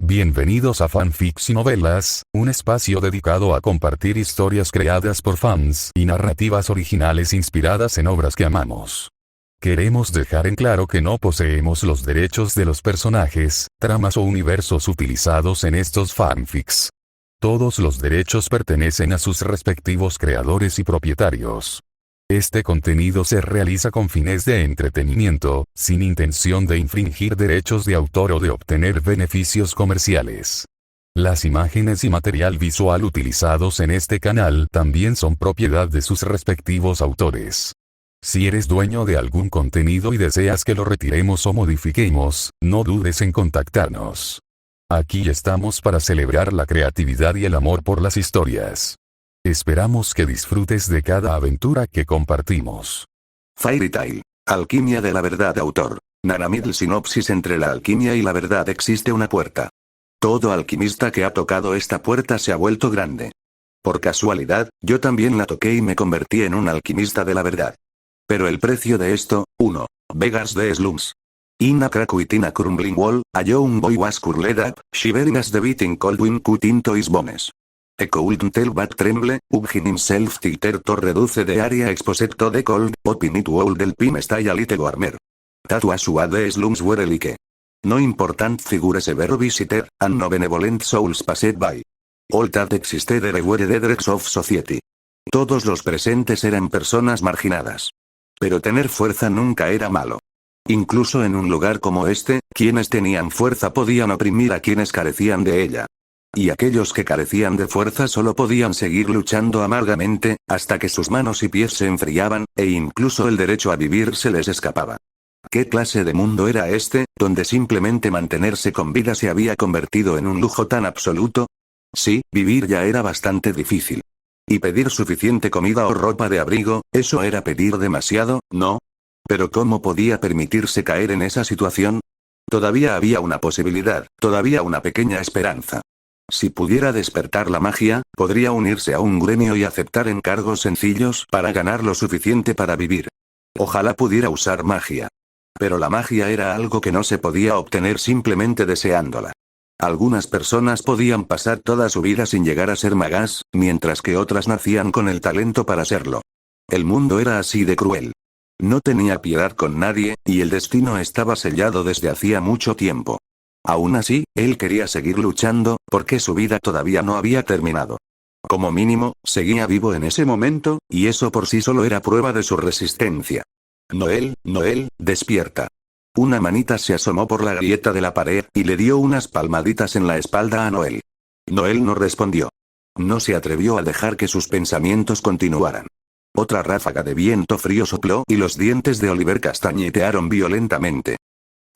Bienvenidos a Fanfics y Novelas, un espacio dedicado a compartir historias creadas por fans y narrativas originales inspiradas en obras que amamos. Queremos dejar en claro que no poseemos los derechos de los personajes, tramas o universos utilizados en estos fanfics. Todos los derechos pertenecen a sus respectivos creadores y propietarios. Este contenido se realiza con fines de entretenimiento, sin intención de infringir derechos de autor o de obtener beneficios comerciales. Las imágenes y material visual utilizados en este canal también son propiedad de sus respectivos autores. Si eres dueño de algún contenido y deseas que lo retiremos o modifiquemos, no dudes en contactarnos. Aquí estamos para celebrar la creatividad y el amor por las historias. Esperamos que disfrutes de cada aventura que compartimos. Fairy Tail. Alquimia de la verdad. Autor. Naramidl. Sinopsis. Entre la alquimia y la verdad existe una puerta. Todo alquimista que ha tocado esta puerta se ha vuelto grande. Por casualidad, yo también la toqué y me convertí en un alquimista de la verdad. Pero el precio de esto, 1. Beggars de Slums. In a cracuitina crumbling wall, a young boy was curled up, shivering as the beating cold wind cut into his bones. A cold tell but tremble, hugging himself tighter to reduce the area exposed to the cold, hoping it would help him stay a little warmer. That was what the slums were like. No important figures ever visited, and no benevolent souls passed by. All that existed were the dregs of society. Todos los presentes eran personas marginadas. Pero tener fuerza nunca era malo. Incluso en un lugar como este, quienes tenían fuerza podían oprimir a quienes carecían de ella. Y aquellos que carecían de fuerza solo podían seguir luchando amargamente, hasta que sus manos y pies se enfriaban, e incluso el derecho a vivir se les escapaba. ¿Qué clase de mundo era este, donde simplemente mantenerse con vida se había convertido en un lujo tan absoluto? Sí, vivir ya era bastante difícil. Y pedir suficiente comida o ropa de abrigo, eso era pedir demasiado, ¿no? Pero ¿cómo podía permitirse caer en esa situación? Todavía había una posibilidad, todavía una pequeña esperanza. Si pudiera despertar la magia, podría unirse a un gremio y aceptar encargos sencillos para ganar lo suficiente para vivir. Ojalá pudiera usar magia. Pero la magia era algo que no se podía obtener simplemente deseándola. Algunas personas podían pasar toda su vida sin llegar a ser magas, mientras que otras nacían con el talento para serlo. El mundo era así de cruel. No tenía piedad con nadie, y el destino estaba sellado desde hacía mucho tiempo. Aún así, él quería seguir luchando, porque su vida todavía no había terminado. Como mínimo, seguía vivo en ese momento, y eso por sí solo era prueba de su resistencia. Noel, despierta. Una manita se asomó por la grieta de la pared, y le dio unas palmaditas en la espalda a Noel. Noel no respondió. No se atrevió a dejar que sus pensamientos continuaran. Otra ráfaga de viento frío sopló y los dientes de Oliver castañetearon violentamente.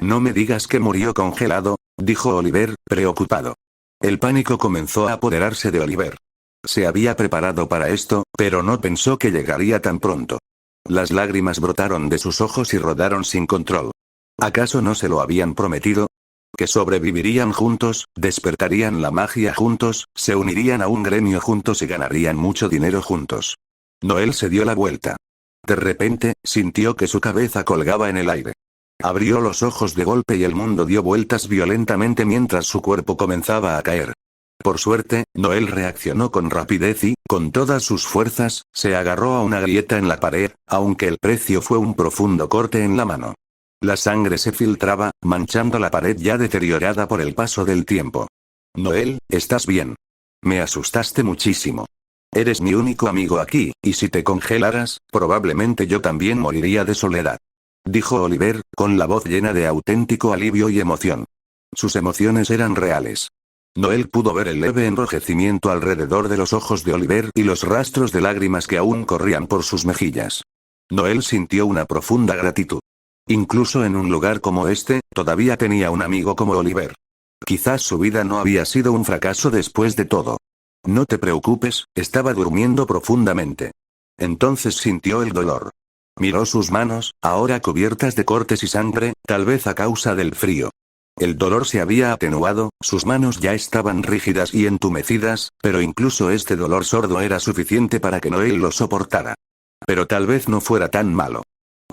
No me digas que murió congelado, dijo Oliver, preocupado. El pánico comenzó a apoderarse de Oliver. Se había preparado para esto, pero no pensó que llegaría tan pronto. Las lágrimas brotaron de sus ojos y rodaron sin control. ¿Acaso no se lo habían prometido? Que sobrevivirían juntos, despertarían la magia juntos, se unirían a un gremio juntos y ganarían mucho dinero juntos. Noel se dio la vuelta. De repente, sintió que su cabeza colgaba en el aire. Abrió los ojos de golpe y el mundo dio vueltas violentamente mientras su cuerpo comenzaba a caer. Por suerte, Noel reaccionó con rapidez y, con todas sus fuerzas, se agarró a una grieta en la pared, aunque el precio fue un profundo corte en la mano. La sangre se filtraba, manchando la pared ya deteriorada por el paso del tiempo. Noel, ¿estás bien? Me asustaste muchísimo. Eres mi único amigo aquí, y si te congelaras, probablemente yo también moriría de soledad. Dijo Oliver, con la voz llena de auténtico alivio y emoción. Sus emociones eran reales. Noel pudo ver el leve enrojecimiento alrededor de los ojos de Oliver y los rastros de lágrimas que aún corrían por sus mejillas. Noel sintió una profunda gratitud. Incluso en un lugar como este, todavía tenía un amigo como Oliver. Quizás su vida no había sido un fracaso después de todo. No te preocupes, estaba durmiendo profundamente. Entonces sintió el dolor. Miró sus manos, ahora cubiertas de cortes y sangre, tal vez a causa del frío. El dolor se había atenuado, sus manos ya estaban rígidas y entumecidas, pero incluso este dolor sordo era suficiente para que Noel lo soportara. Pero tal vez no fuera tan malo.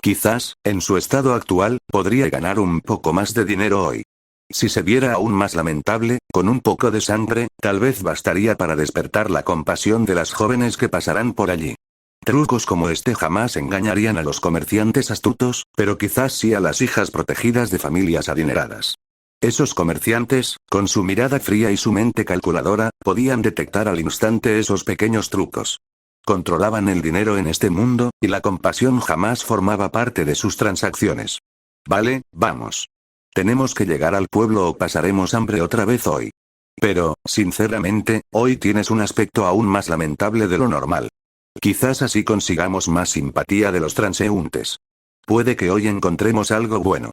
Quizás, en su estado actual, podría ganar un poco más de dinero hoy. Si se viera aún más lamentable, con un poco de sangre, tal vez bastaría para despertar la compasión de las jóvenes que pasarán por allí. Trucos como este jamás engañarían a los comerciantes astutos, pero quizás sí a las hijas protegidas de familias adineradas. Esos comerciantes, con su mirada fría y su mente calculadora, podían detectar al instante esos pequeños trucos. Controlaban el dinero en este mundo, y la compasión jamás formaba parte de sus transacciones. Vale, vamos. Tenemos que llegar al pueblo o pasaremos hambre otra vez hoy. Pero, sinceramente, hoy tienes un aspecto aún más lamentable de lo normal. Quizás así consigamos más simpatía de los transeúntes. Puede que hoy encontremos algo bueno.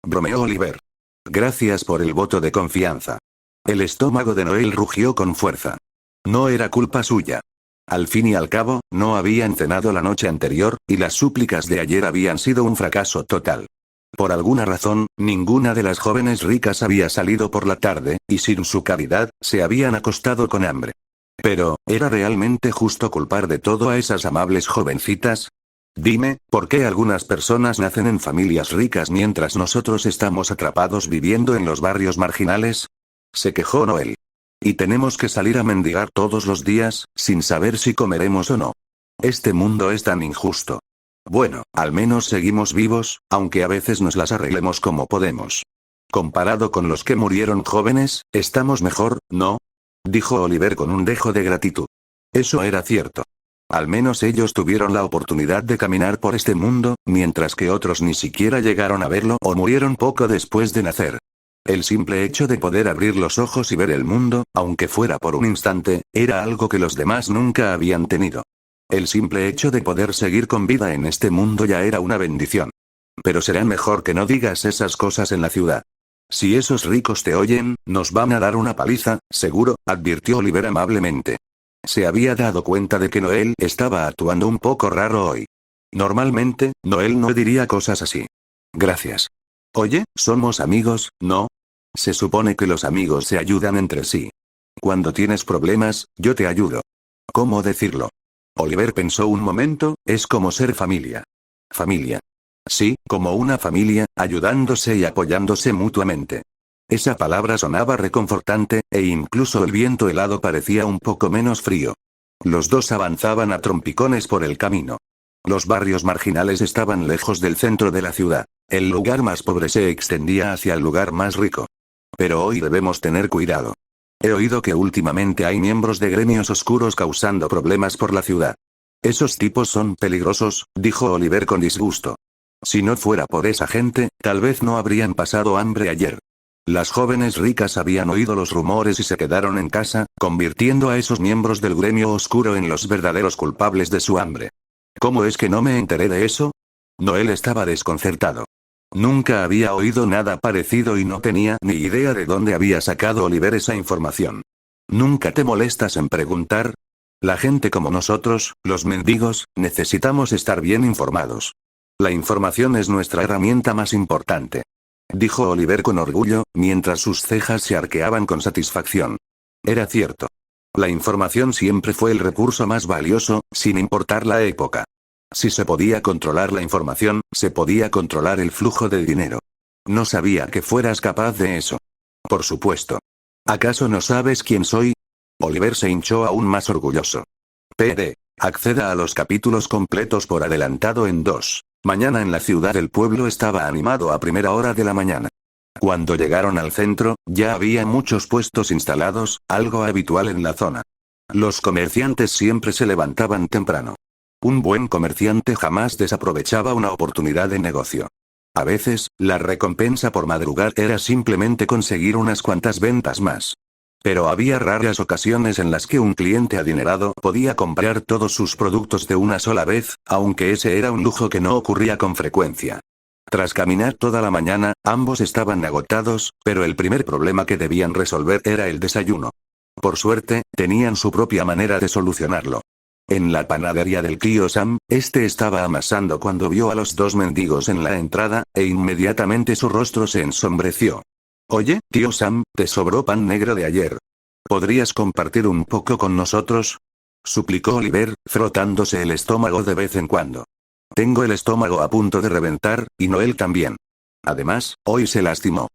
Bromeó Oliver. Gracias por el voto de confianza. El estómago de Noel rugió con fuerza. No era culpa suya. Al fin y al cabo, no habían cenado la noche anterior, y las súplicas de ayer habían sido un fracaso total. Por alguna razón, ninguna de las jóvenes ricas había salido por la tarde, y sin su caridad, se habían acostado con hambre. Pero, ¿era realmente justo culpar de todo a esas amables jovencitas? Dime, ¿por qué algunas personas nacen en familias ricas mientras nosotros estamos atrapados viviendo en los barrios marginales? Se quejó Noel. Y tenemos que salir a mendigar todos los días, sin saber si comeremos o no. Este mundo es tan injusto. Bueno, al menos seguimos vivos, aunque a veces nos las arreglemos como podemos. Comparado con los que murieron jóvenes, estamos mejor, ¿no? Dijo Oliver con un dejo de gratitud. Eso era cierto. Al menos ellos tuvieron la oportunidad de caminar por este mundo, mientras que otros ni siquiera llegaron a verlo o murieron poco después de nacer. El simple hecho de poder abrir los ojos y ver el mundo, aunque fuera por un instante, era algo que los demás nunca habían tenido. El simple hecho de poder seguir con vida en este mundo ya era una bendición. Pero será mejor que no digas esas cosas en la ciudad. Si esos ricos te oyen, nos van a dar una paliza, seguro, advirtió Oliver amablemente. Se había dado cuenta de que Noel estaba actuando un poco raro hoy. Normalmente, Noel no diría cosas así. Gracias. Oye, somos amigos, ¿no? Se supone que los amigos se ayudan entre sí. Cuando tienes problemas, yo te ayudo. ¿Cómo decirlo? Oliver pensó un momento, es como ser familia. Familia. Sí, como una familia, ayudándose y apoyándose mutuamente. Esa palabra sonaba reconfortante, e incluso el viento helado parecía un poco menos frío. Los dos avanzaban a trompicones por el camino. Los barrios marginales estaban lejos del centro de la ciudad. El lugar más pobre se extendía hacia el lugar más rico. Pero hoy debemos tener cuidado. He oído que últimamente hay miembros de gremios oscuros causando problemas por la ciudad. Esos tipos son peligrosos, dijo Oliver con disgusto. Si no fuera por esa gente, tal vez no habrían pasado hambre ayer. Las jóvenes ricas habían oído los rumores y se quedaron en casa, convirtiendo a esos miembros del gremio oscuro en los verdaderos culpables de su hambre. ¿Cómo es que no me enteré de eso? Noel estaba desconcertado. Nunca había oído nada parecido y no tenía ni idea de dónde había sacado Oliver esa información. ¿Nunca te molestas en preguntar? La gente como nosotros, los mendigos, necesitamos estar bien informados. La información es nuestra herramienta más importante. Dijo Oliver con orgullo, mientras sus cejas se arqueaban con satisfacción. Era cierto. La información siempre fue el recurso más valioso, sin importar la época. Si se podía controlar la información, se podía controlar el flujo de dinero. No sabía que fueras capaz de eso. Por supuesto. ¿Acaso no sabes quién soy? Oliver se hinchó aún más orgulloso. PD. Acceda a los capítulos completos por adelantado en 2. Mañana en la ciudad el pueblo estaba animado a primera hora de la mañana. Cuando llegaron al centro, ya había muchos puestos instalados, algo habitual en la zona. Los comerciantes siempre se levantaban temprano. Un buen comerciante jamás desaprovechaba una oportunidad de negocio. A veces, la recompensa por madrugar era simplemente conseguir unas cuantas ventas más. Pero había raras ocasiones en las que un cliente adinerado podía comprar todos sus productos de una sola vez, aunque ese era un lujo que no ocurría con frecuencia. Tras caminar toda la mañana, ambos estaban agotados, pero el primer problema que debían resolver era el desayuno. Por suerte, tenían su propia manera de solucionarlo. En la panadería del tío Sam, este estaba amasando cuando vio a los dos mendigos en la entrada, e inmediatamente su rostro se ensombreció. Oye, tío Sam, te sobró pan negro de ayer. ¿Podrías compartir un poco con nosotros? Suplicó Oliver, frotándose el estómago de vez en cuando. Tengo el estómago a punto de reventar, y Noel también. Además, hoy se lastimó.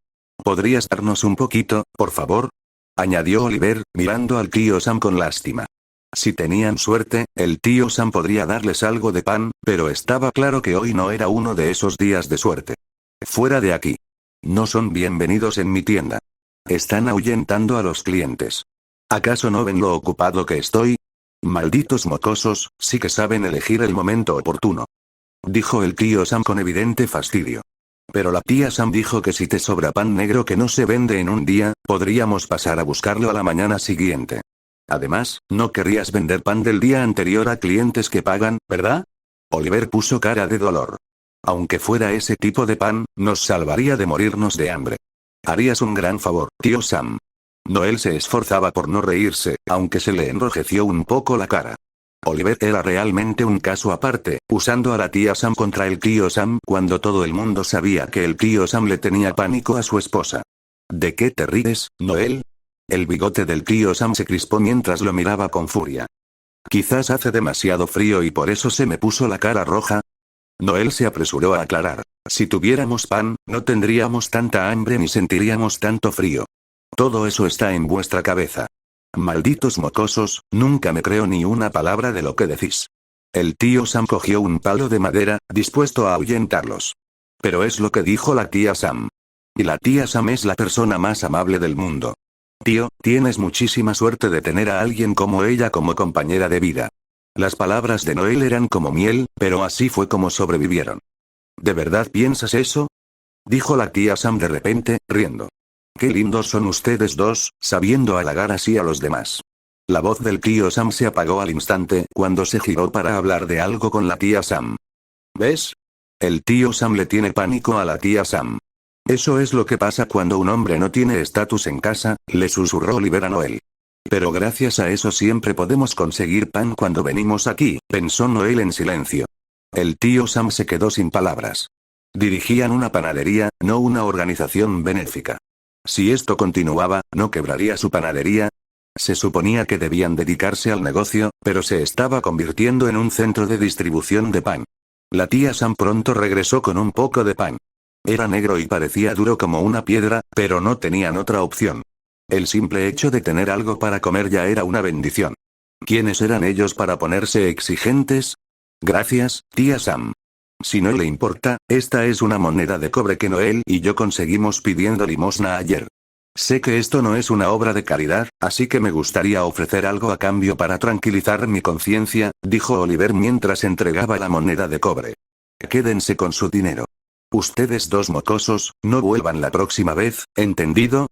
¿Podrías darnos un poquito, por favor? Añadió Oliver, mirando al tío Sam con lástima. Si tenían suerte, el tío Sam podría darles algo de pan, pero estaba claro que hoy no era uno de esos días de suerte. Fuera de aquí. No son bienvenidos en mi tienda. Están ahuyentando a los clientes. ¿Acaso no ven lo ocupado que estoy? Malditos mocosos, sí que saben elegir el momento oportuno. Dijo el tío Sam con evidente fastidio. Pero la tía Sam dijo que si te sobra pan negro que no se vende en un día, podríamos pasar a buscarlo a la mañana siguiente. Además, no querrías vender pan del día anterior a clientes que pagan, ¿verdad? Oliver puso cara de dolor. Aunque fuera ese tipo de pan, nos salvaría de morirnos de hambre. Harías un gran favor, tío Sam. Noel se esforzaba por no reírse, aunque se le enrojeció un poco la cara. Oliver era realmente un caso aparte, usando a la tía Sam contra el tío Sam cuando todo el mundo sabía que el tío Sam le tenía pánico a su esposa. ¿De qué te ríes, Noel? El bigote del tío Sam se crispó mientras lo miraba con furia. Quizás hace demasiado frío y por eso se me puso la cara roja. Noel se apresuró a aclarar. Si tuviéramos pan, no tendríamos tanta hambre ni sentiríamos tanto frío. Todo eso está en vuestra cabeza. Malditos mocosos, nunca me creo ni una palabra de lo que decís. El tío Sam cogió un palo de madera, dispuesto a ahuyentarlos. Pero es lo que dijo la tía Sam. Y la tía Sam es la persona más amable del mundo. Tío, tienes muchísima suerte de tener a alguien como ella como compañera de vida. Las palabras de Noel eran como miel, pero así fue como sobrevivieron. ¿De verdad piensas eso? Dijo la tía Sam de repente, riendo. Qué lindos son ustedes dos, sabiendo halagar así a los demás. La voz del tío Sam se apagó al instante cuando se giró para hablar de algo con la tía Sam. ¿Ves? El tío Sam le tiene pánico a la tía Sam. Eso es lo que pasa cuando un hombre no tiene estatus en casa, le susurró Oliver a Noel. Pero gracias a eso siempre podemos conseguir pan cuando venimos aquí, pensó Noel en silencio. El tío Sam se quedó sin palabras. Dirigían una panadería, no una organización benéfica. Si esto continuaba, ¿no quebraría su panadería? Se suponía que debían dedicarse al negocio, pero se estaba convirtiendo en un centro de distribución de pan. La tía Sam pronto regresó con un poco de pan. Era negro y parecía duro como una piedra, pero no tenían otra opción. El simple hecho de tener algo para comer ya era una bendición. ¿Quiénes eran ellos para ponerse exigentes? Gracias, tía Sam. Si no le importa, esta es una moneda de cobre que Noel y yo conseguimos pidiendo limosna ayer. Sé que esto no es una obra de caridad, así que me gustaría ofrecer algo a cambio para tranquilizar mi conciencia, dijo Oliver mientras entregaba la moneda de cobre. Quédense con su dinero. Ustedes dos mocosos, no vuelvan la próxima vez, ¿entendido?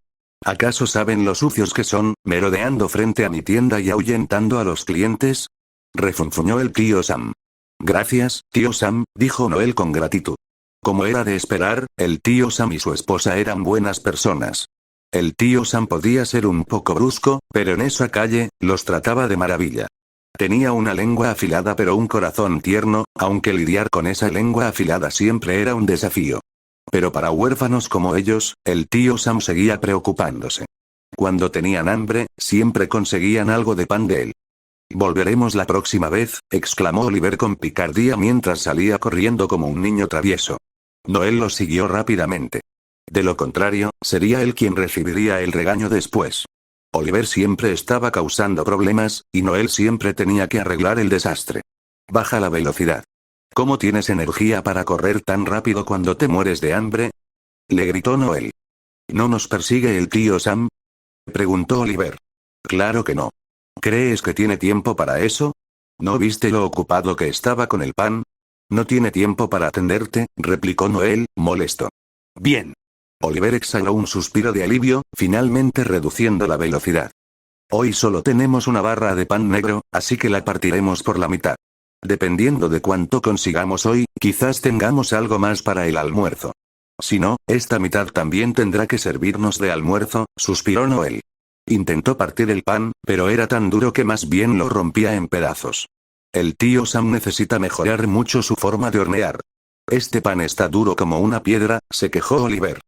¿Acaso saben lo sucios que son, merodeando frente a mi tienda y ahuyentando a los clientes? Refunfuñó el tío Sam. Gracias, tío Sam, dijo Noel con gratitud. Como era de esperar, el tío Sam y su esposa eran buenas personas. El tío Sam podía ser un poco brusco, pero en esa calle, los trataba de maravilla. Tenía una lengua afilada pero un corazón tierno, aunque lidiar con esa lengua afilada siempre era un desafío. Pero para huérfanos como ellos, el tío Sam seguía preocupándose. Cuando tenían hambre, siempre conseguían algo de pan de él. Volveremos la próxima vez, exclamó Oliver con picardía mientras salía corriendo como un niño travieso. Noel lo siguió rápidamente. De lo contrario, sería él quien recibiría el regaño después. Oliver siempre estaba causando problemas, y Noel siempre tenía que arreglar el desastre. Baja la velocidad. ¿Cómo tienes energía para correr tan rápido cuando te mueres de hambre? Le gritó Noel. ¿No nos persigue el tío Sam? Preguntó Oliver. Claro que no. ¿Crees que tiene tiempo para eso? ¿No viste lo ocupado que estaba con el pan? No tiene tiempo para atenderte, replicó Noel, molesto. Bien. Oliver exhaló un suspiro de alivio, finalmente reduciendo la velocidad. Hoy solo tenemos una barra de pan negro, así que la partiremos por la mitad. Dependiendo de cuánto consigamos hoy, quizás tengamos algo más para el almuerzo. Si no, esta mitad también tendrá que servirnos de almuerzo, suspiró Noel. Intentó partir el pan, pero era tan duro que más bien lo rompía en pedazos. El tío Sam necesita mejorar mucho su forma de hornear. Este pan está duro como una piedra, se quejó Oliver.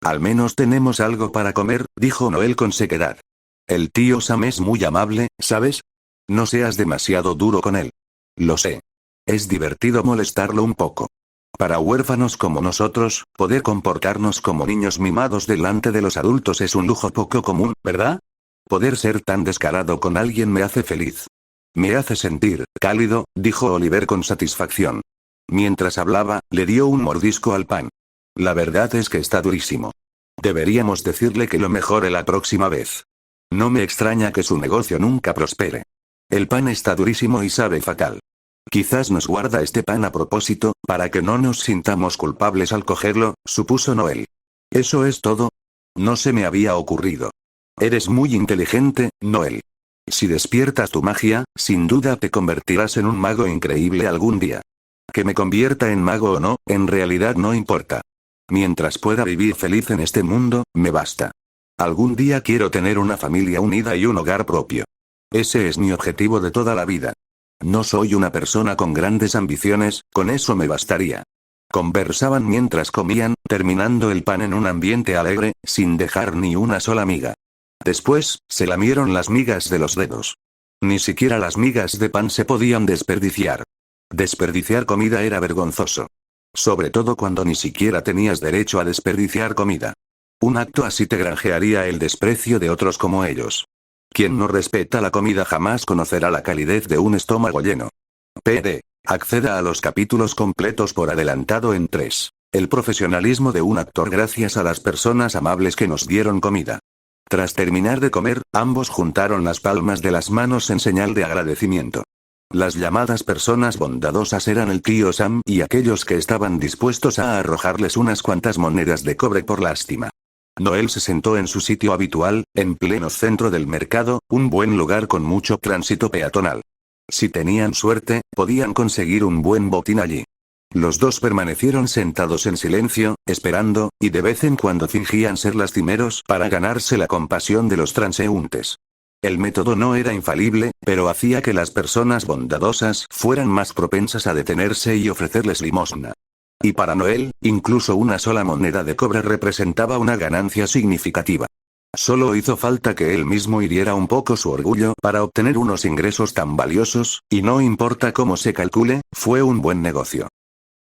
Al menos tenemos algo para comer, dijo Noel con sequedad. El tío Sam es muy amable, ¿sabes? No seas demasiado duro con él. Lo sé. Es divertido molestarlo un poco. Para huérfanos como nosotros, poder comportarnos como niños mimados delante de los adultos es un lujo poco común, ¿verdad? Poder ser tan descarado con alguien me hace feliz. Me hace sentir cálido, dijo Oliver con satisfacción. Mientras hablaba, le dio un mordisco al pan. La verdad es que está durísimo. Deberíamos decirle que lo mejore la próxima vez. No me extraña que su negocio nunca prospere. El pan está durísimo y sabe fatal. Quizás nos guarda este pan a propósito, para que no nos sintamos culpables al cogerlo, supuso Noel. ¿Eso es todo? No se me había ocurrido. Eres muy inteligente, Noel. Si despiertas tu magia, sin duda te convertirás en un mago increíble algún día. Que me convierta en mago o no, en realidad no importa. Mientras pueda vivir feliz en este mundo, me basta. Algún día quiero tener una familia unida y un hogar propio. Ese es mi objetivo de toda la vida. No soy una persona con grandes ambiciones, con eso me bastaría. Conversaban mientras comían, terminando el pan en un ambiente alegre, sin dejar ni una sola miga. Después, se lamieron las migas de los dedos. Ni siquiera las migas de pan se podían desperdiciar. Desperdiciar comida era vergonzoso. Sobre todo cuando ni siquiera tenías derecho a desperdiciar comida. Un acto así te granjearía el desprecio de otros como ellos. Quien no respeta la comida jamás conocerá la calidez de un estómago lleno. PD. Acceda a los capítulos completos por adelantado en 3. El profesionalismo de un actor gracias a las personas amables que nos dieron comida. Tras terminar de comer, ambos juntaron las palmas de las manos en señal de agradecimiento. Las llamadas personas bondadosas eran el tío Sam y aquellos que estaban dispuestos a arrojarles unas cuantas monedas de cobre por lástima. Noel se sentó en su sitio habitual, en pleno centro del mercado, un buen lugar con mucho tránsito peatonal. Si tenían suerte, podían conseguir un buen botín allí. Los dos permanecieron sentados en silencio, esperando, y de vez en cuando fingían ser lastimeros para ganarse la compasión de los transeúntes. El método no era infalible, pero hacía que las personas bondadosas fueran más propensas a detenerse y ofrecerles limosna. Y para Noel, incluso una sola moneda de cobre representaba una ganancia significativa. Solo hizo falta que él mismo hiriera un poco su orgullo para obtener unos ingresos tan valiosos, y no importa cómo se calcule, fue un buen negocio.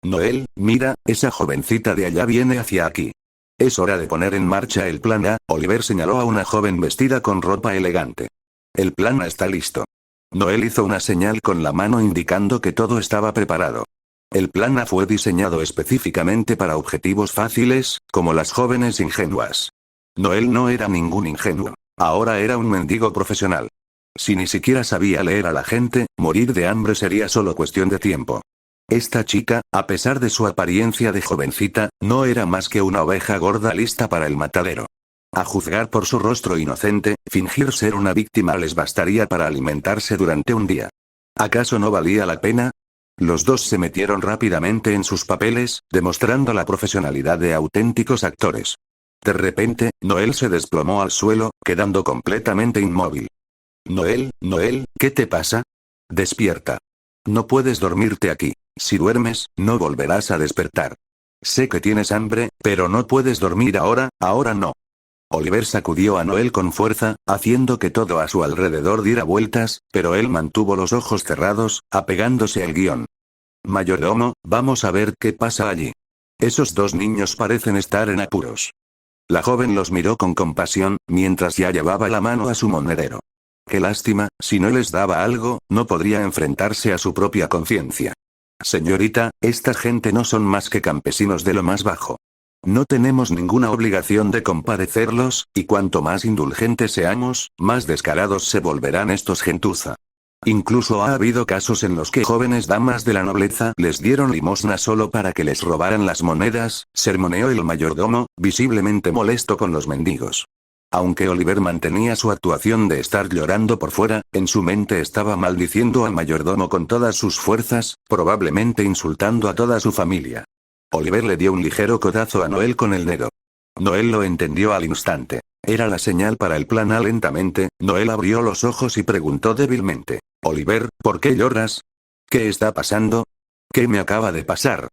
Noel, mira, esa jovencita de allá viene hacia aquí. Es hora de poner en marcha el plan A, Oliver señaló a una joven vestida con ropa elegante. El plan A está listo. Noel hizo una señal con la mano indicando que todo estaba preparado. El plan A fue diseñado específicamente para objetivos fáciles, como las jóvenes ingenuas. Noel no era ningún ingenuo. Ahora era un mendigo profesional. Si ni siquiera sabía leer a la gente, morir de hambre sería solo cuestión de tiempo. Esta chica, a pesar de su apariencia de jovencita, no era más que una oveja gorda lista para el matadero. A juzgar por su rostro inocente, fingir ser una víctima les bastaría para alimentarse durante un día. ¿Acaso no valía la pena? Los dos se metieron rápidamente en sus papeles, demostrando la profesionalidad de auténticos actores. De repente, Noel se desplomó al suelo, quedando completamente inmóvil. Noel, ¿qué te pasa? Despierta. No puedes dormirte aquí. Si duermes, no volverás a despertar. Sé que tienes hambre, pero no puedes dormir ahora no. Oliver sacudió a Noel con fuerza, haciendo que todo a su alrededor diera vueltas, pero él mantuvo los ojos cerrados, apegándose al guión. Mayordomo, vamos a ver qué pasa allí. Esos dos niños parecen estar en apuros. La joven los miró con compasión, mientras ya llevaba la mano a su monedero. Qué lástima, si no les daba algo, no podría enfrentarse a su propia conciencia. Señorita, esta gente no son más que campesinos de lo más bajo. No tenemos ninguna obligación de compadecerlos, y cuanto más indulgentes seamos, más descarados se volverán estos gentuza. Incluso ha habido casos en los que jóvenes damas de la nobleza les dieron limosna solo para que les robaran las monedas, sermoneó el mayordomo, visiblemente molesto con los mendigos. Aunque Oliver mantenía su actuación de estar llorando por fuera, en su mente estaba maldiciendo al mayordomo con todas sus fuerzas, probablemente insultando a toda su familia. Oliver le dio un ligero codazo a Noel con el dedo. Noel lo entendió al instante. Era la señal para el plan A. Lentamente, Noel abrió los ojos y preguntó débilmente. Oliver, ¿por qué lloras? ¿Qué está pasando? ¿Qué me acaba de pasar?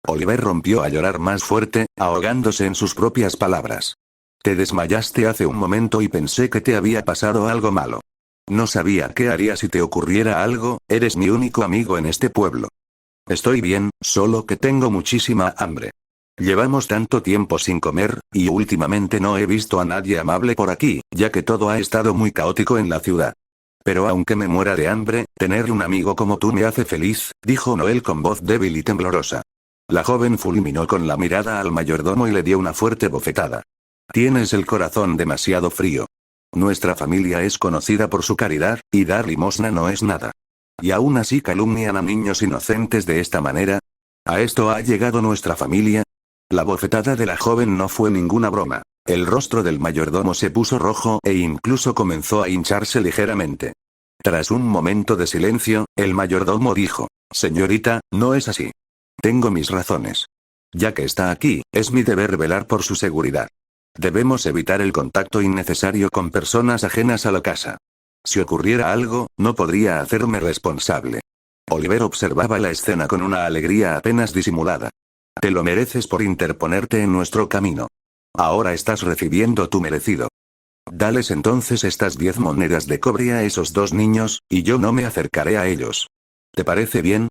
Oliver rompió a llorar más fuerte, ahogándose en sus propias palabras. Te desmayaste hace un momento y pensé que te había pasado algo malo. No sabía qué haría si te ocurriera algo, eres mi único amigo en este pueblo. Estoy bien, solo que tengo muchísima hambre. Llevamos tanto tiempo sin comer, y últimamente no he visto a nadie amable por aquí, ya que todo ha estado muy caótico en la ciudad. Pero aunque me muera de hambre, tener un amigo como tú me hace feliz, dijo Noel con voz débil y temblorosa. La joven fulminó con la mirada al mayordomo y le dio una fuerte bofetada. Tienes el corazón demasiado frío. Nuestra familia es conocida por su caridad, y dar limosna no es nada. ¿Y aún así calumnian a niños inocentes de esta manera? ¿A esto ha llegado nuestra familia? La bofetada de la joven no fue ninguna broma. El rostro del mayordomo se puso rojo e incluso comenzó a hincharse ligeramente. Tras un momento de silencio, el mayordomo dijo: Señorita, no es así. Tengo mis razones. Ya que está aquí, es mi deber velar por su seguridad. Debemos evitar el contacto innecesario con personas ajenas a la casa. Si ocurriera algo, no podría hacerme responsable. Oliver observaba la escena con una alegría apenas disimulada. Te lo mereces por interponerte en nuestro camino. Ahora estás recibiendo tu merecido. Dales entonces estas 10 monedas de cobre a esos 2 niños, y yo no me acercaré a ellos. ¿Te parece bien?,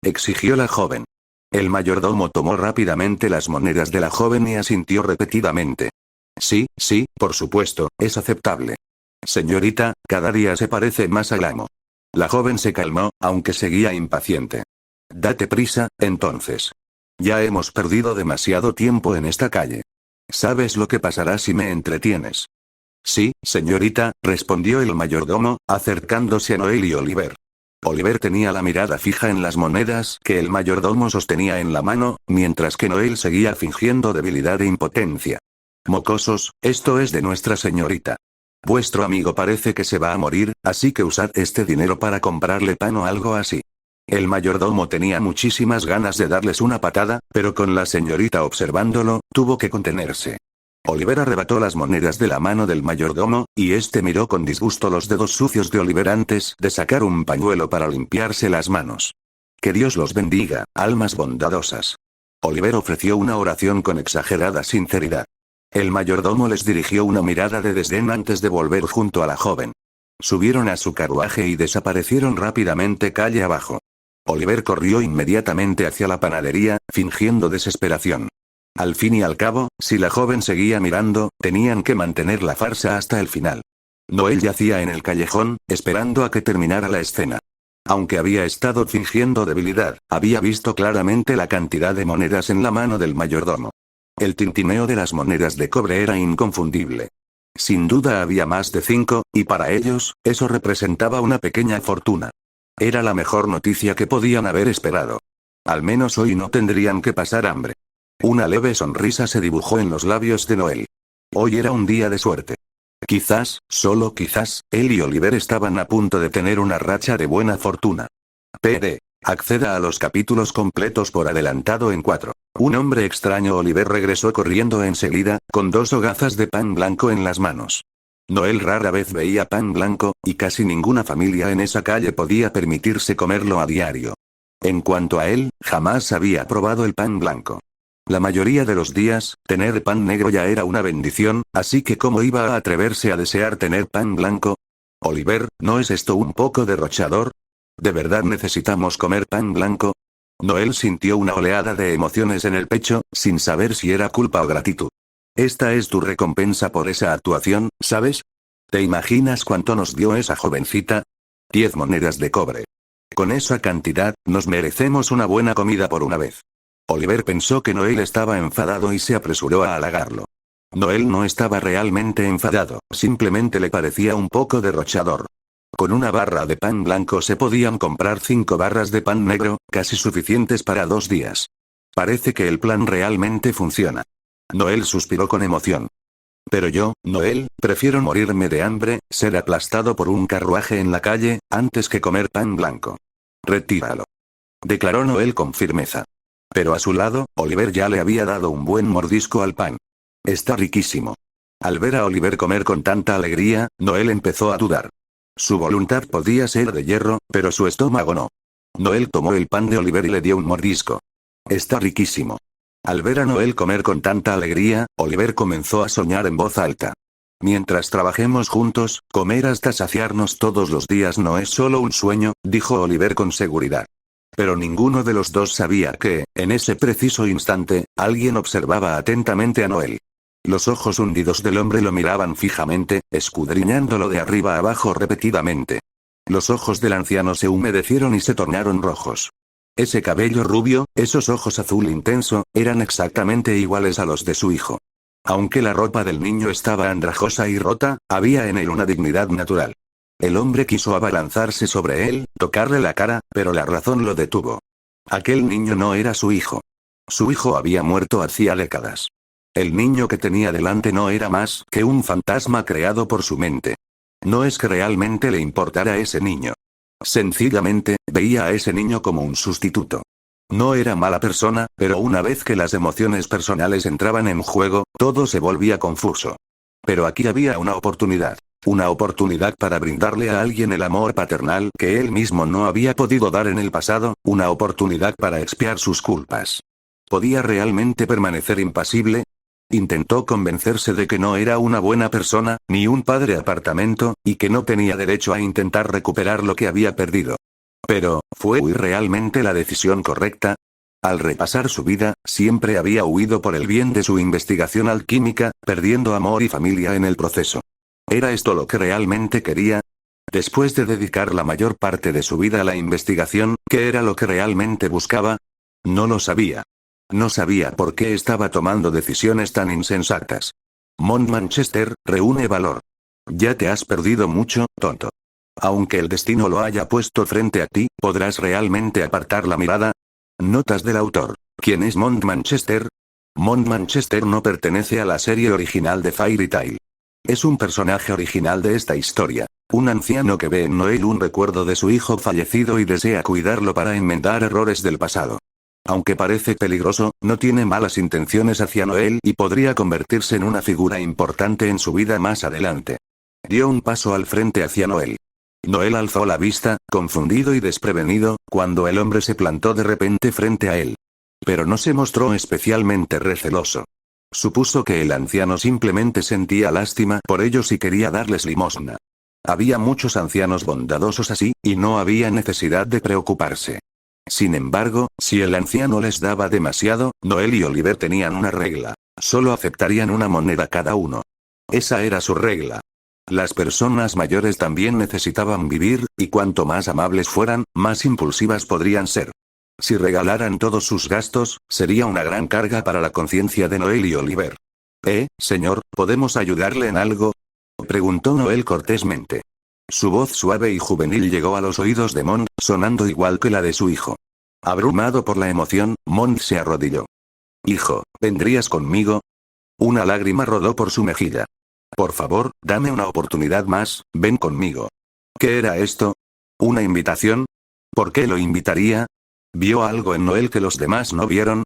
exigió la joven. El mayordomo tomó rápidamente las monedas de la joven y asintió repetidamente. Sí, por supuesto, es aceptable. Señorita, cada día se parece más al amo. La joven se calmó, aunque seguía impaciente. Date prisa, entonces. Ya hemos perdido demasiado tiempo en esta calle. ¿Sabes lo que pasará si me entretienes? Sí, señorita, respondió el mayordomo, acercándose a Noel y Oliver. Oliver tenía la mirada fija en las monedas que el mayordomo sostenía en la mano, mientras que Noel seguía fingiendo debilidad e impotencia. Mocosos, esto es de Nuestra Señorita. Vuestro amigo parece que se va a morir, así que usad este dinero para comprarle pan o algo así. El mayordomo tenía muchísimas ganas de darles una patada, pero con la señorita observándolo, tuvo que contenerse. Oliver arrebató las monedas de la mano del mayordomo, y este miró con disgusto los dedos sucios de Oliver antes de sacar un pañuelo para limpiarse las manos. Que Dios los bendiga, almas bondadosas. Oliver ofreció una oración con exagerada sinceridad. El mayordomo les dirigió una mirada de desdén antes de volver junto a la joven. Subieron a su carruaje y desaparecieron rápidamente calle abajo. Oliver corrió inmediatamente hacia la panadería, fingiendo desesperación. Al fin y al cabo, si la joven seguía mirando, tenían que mantener la farsa hasta el final. Noel yacía en el callejón, esperando a que terminara la escena. Aunque había estado fingiendo debilidad, había visto claramente la cantidad de monedas en la mano del mayordomo. El tintineo de las monedas de cobre era inconfundible. Sin duda había más de 5, y para ellos, eso representaba una pequeña fortuna. Era la mejor noticia que podían haber esperado. Al menos hoy no tendrían que pasar hambre. Una leve sonrisa se dibujó en los labios de Noel. Hoy era un día de suerte. Quizás, solo quizás, él y Oliver estaban a punto de tener una racha de buena fortuna. PD. Acceda a los capítulos completos por adelantado en 4. Un hombre extraño. Oliver regresó corriendo enseguida, con 2 hogazas de pan blanco en las manos. Noel rara vez veía pan blanco, y casi ninguna familia en esa calle podía permitirse comerlo a diario. En cuanto a él, jamás había probado el pan blanco. La mayoría de los días, tener pan negro ya era una bendición, así que ¿cómo iba a atreverse a desear tener pan blanco? Oliver, ¿no es esto un poco derrochador? ¿De verdad necesitamos comer pan blanco? Noel sintió una oleada de emociones en el pecho, sin saber si era culpa o gratitud. Esta es tu recompensa por esa actuación, ¿sabes? ¿Te imaginas cuánto nos dio esa jovencita? 10 monedas de cobre. Con esa cantidad, nos merecemos una buena comida por una vez. Oliver pensó que Noel estaba enfadado y se apresuró a halagarlo. Noel no estaba realmente enfadado, simplemente le parecía un poco derrochador. Con una barra de pan blanco se podían comprar 5 barras de pan negro, casi suficientes para 2 días. Parece que el plan realmente funciona. Noel suspiró con emoción. Pero yo, Noel, prefiero morirme de hambre, ser aplastado por un carruaje en la calle, antes que comer pan blanco. Retíralo. Declaró Noel con firmeza. Pero a su lado, Oliver ya le había dado un buen mordisco al pan. Está riquísimo. Al ver a Oliver comer con tanta alegría, Noel empezó a dudar. Su voluntad podía ser de hierro, pero su estómago no. Noel tomó el pan de Oliver y le dio un mordisco. Está riquísimo. Al ver a Noel comer con tanta alegría, Oliver comenzó a soñar en voz alta. Mientras trabajemos juntos, comer hasta saciarnos todos los días no es solo un sueño, dijo Oliver con seguridad. Pero ninguno de los dos sabía que, en ese preciso instante, alguien observaba atentamente a Noel. Los ojos hundidos del hombre lo miraban fijamente, escudriñándolo de arriba a abajo repetidamente. Los ojos del anciano se humedecieron y se tornaron rojos. Ese cabello rubio, esos ojos azul intenso, eran exactamente iguales a los de su hijo. Aunque la ropa del niño estaba andrajosa y rota, había en él una dignidad natural. El hombre quiso abalanzarse sobre él, tocarle la cara, pero la razón lo detuvo. Aquel niño no era su hijo. Su hijo había muerto hacía décadas. El niño que tenía delante no era más que un fantasma creado por su mente. No es que realmente le importara a ese niño. Sencillamente, veía a ese niño como un sustituto. No era mala persona, pero una vez que las emociones personales entraban en juego, todo se volvía confuso. Pero aquí había una oportunidad. Una oportunidad para brindarle a alguien el amor paternal que él mismo no había podido dar en el pasado, una oportunidad para expiar sus culpas. ¿Podía realmente permanecer impasible? Intentó convencerse de que no era una buena persona, ni un padre apartamento, y que no tenía derecho a intentar recuperar lo que había perdido. Pero, ¿fue realmente la decisión correcta? Al repasar su vida, siempre había huido por el bien de su investigación alquímica, perdiendo amor y familia en el proceso. ¿Era esto lo que realmente quería? Después de dedicar la mayor parte de su vida a la investigación, ¿qué era lo que realmente buscaba? No lo sabía. No sabía por qué estaba tomando decisiones tan insensatas. Mont Manchester, reúne valor. Ya te has perdido mucho, tonto. Aunque el destino lo haya puesto frente a ti, ¿podrás realmente apartar la mirada? Notas del autor. ¿Quién es Mont Manchester? Mont Manchester no pertenece a la serie original de Fairy Tail. Es un personaje original de esta historia. Un anciano que ve en Noel un recuerdo de su hijo fallecido y desea cuidarlo para enmendar errores del pasado. Aunque parece peligroso, no tiene malas intenciones hacia Noel y podría convertirse en una figura importante en su vida más adelante. Dio un paso al frente hacia Noel. Noel alzó la vista, confundido y desprevenido, cuando el hombre se plantó de repente frente a él. Pero no se mostró especialmente receloso. Supuso que el anciano simplemente sentía lástima por ellos y quería darles limosna. Había muchos ancianos bondadosos así, y no había necesidad de preocuparse. Sin embargo, si el anciano les daba demasiado, Noel y Oliver tenían una regla. Solo aceptarían una moneda cada uno. Esa era su regla. Las personas mayores también necesitaban vivir, y cuanto más amables fueran, más impulsivas podrían ser. Si regalaran todos sus gastos, sería una gran carga para la conciencia de Noel y Oliver. Señor, ¿podemos ayudarle en algo? Preguntó Noel cortésmente. Su voz suave y juvenil llegó a los oídos de Mont, sonando igual que la de su hijo. Abrumado por la emoción, Mont se arrodilló. Hijo, ¿vendrías conmigo? Una lágrima rodó por su mejilla. Por favor, dame una oportunidad más, ven conmigo. ¿Qué era esto? ¿Una invitación? ¿Por qué lo invitaría? ¿Vio algo en Noel que los demás no vieron?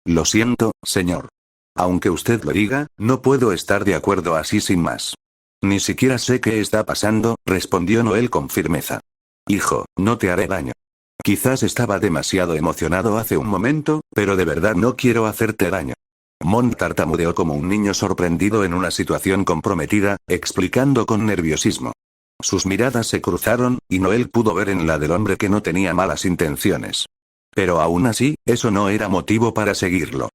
Lo siento, señor. Aunque usted lo diga, no puedo estar de acuerdo así sin más. Ni siquiera sé qué está pasando, respondió Noel con firmeza. Hijo, no te haré daño. Quizás estaba demasiado emocionado hace un momento, pero de verdad no quiero hacerte daño. Mont tartamudeó como un niño sorprendido en una situación comprometida, explicando con nerviosismo. Sus miradas se cruzaron, y Noel pudo ver en la del hombre que no tenía malas intenciones. Pero aún así, eso no era motivo para seguirlo.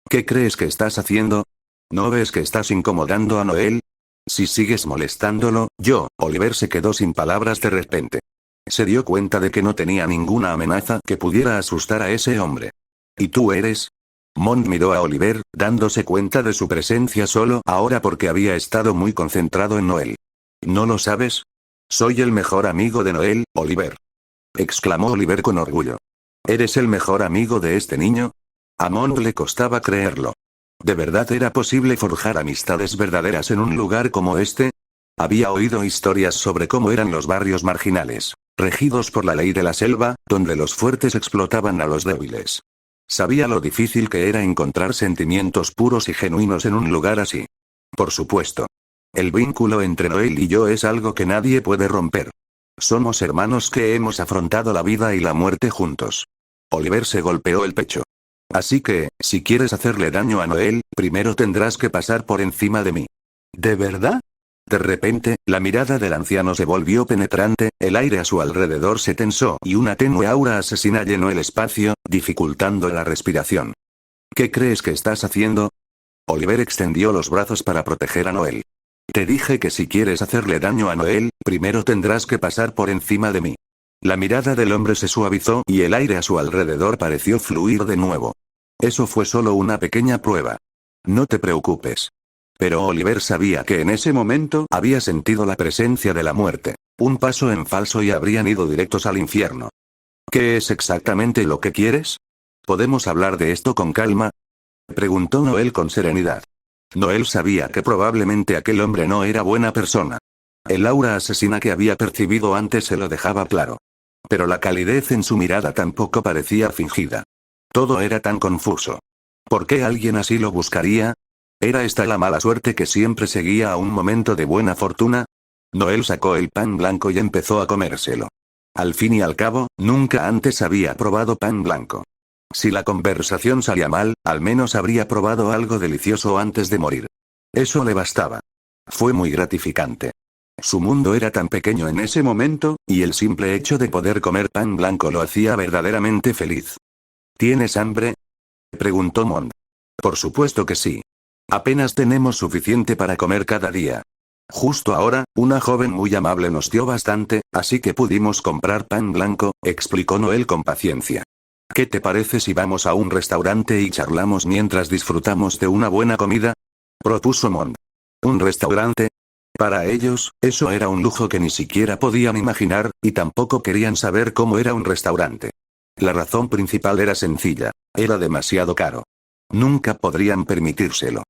¿Qué crees que estás haciendo? ¿No ves que estás incomodando a Noel? Si sigues molestándolo, Oliver se quedó sin palabras de repente. Se dio cuenta de que no tenía ninguna amenaza que pudiera asustar a ese hombre. ¿Y tú eres? Mont miró a Oliver, dándose cuenta de su presencia solo ahora porque había estado muy concentrado en Noel. ¿No lo sabes? Soy el mejor amigo de Noel, Oliver. Exclamó Oliver con orgullo. ¿Eres el mejor amigo de este niño? A Mont le costaba creerlo. ¿De verdad era posible forjar amistades verdaderas en un lugar como este? Había oído historias sobre cómo eran los barrios marginales, regidos por la ley de la selva, donde los fuertes explotaban a los débiles. Sabía lo difícil que era encontrar sentimientos puros y genuinos en un lugar así. Por supuesto. El vínculo entre Noel y yo es algo que nadie puede romper. Somos hermanos que hemos afrontado la vida y la muerte juntos. Oliver se golpeó el pecho. Así que, si quieres hacerle daño a Noel, primero tendrás que pasar por encima de mí. ¿De verdad? De repente, la mirada del anciano se volvió penetrante, el aire a su alrededor se tensó y una tenue aura asesina llenó el espacio, dificultando la respiración. ¿Qué crees que estás haciendo? Oliver extendió los brazos para proteger a Noel. Te dije que si quieres hacerle daño a Noel, primero tendrás que pasar por encima de mí. La mirada del hombre se suavizó y el aire a su alrededor pareció fluir de nuevo. Eso fue solo una pequeña prueba. No te preocupes. Pero Oliver sabía que en ese momento había sentido la presencia de la muerte. Un paso en falso y habrían ido directos al infierno. ¿Qué es exactamente lo que quieres? ¿Podemos hablar de esto con calma? Preguntó Noel con serenidad. Noel sabía que probablemente aquel hombre no era buena persona. El aura asesina que había percibido antes se lo dejaba claro. Pero la calidez en su mirada tampoco parecía fingida. Todo era tan confuso. ¿Por qué alguien así lo buscaría? ¿Era esta la mala suerte que siempre seguía a un momento de buena fortuna? Noel sacó el pan blanco y empezó a comérselo. Al fin y al cabo, nunca antes había probado pan blanco. Si la conversación salía mal, al menos habría probado algo delicioso antes de morir. Eso le bastaba. Fue muy gratificante. Su mundo era tan pequeño en ese momento, y el simple hecho de poder comer pan blanco lo hacía verdaderamente feliz. ¿Tienes hambre? Preguntó Mond. Por supuesto que sí. Apenas tenemos suficiente para comer cada día. Justo ahora, una joven muy amable nos dio bastante, así que pudimos comprar pan blanco, explicó Noel con paciencia. ¿Qué te parece si vamos a un restaurante y charlamos mientras disfrutamos de una buena comida? Propuso Mond. ¿Un restaurante? Para ellos, eso era un lujo que ni siquiera podían imaginar, y tampoco querían saber cómo era un restaurante. La razón principal era sencilla. Era demasiado caro. Nunca podrían permitírselo.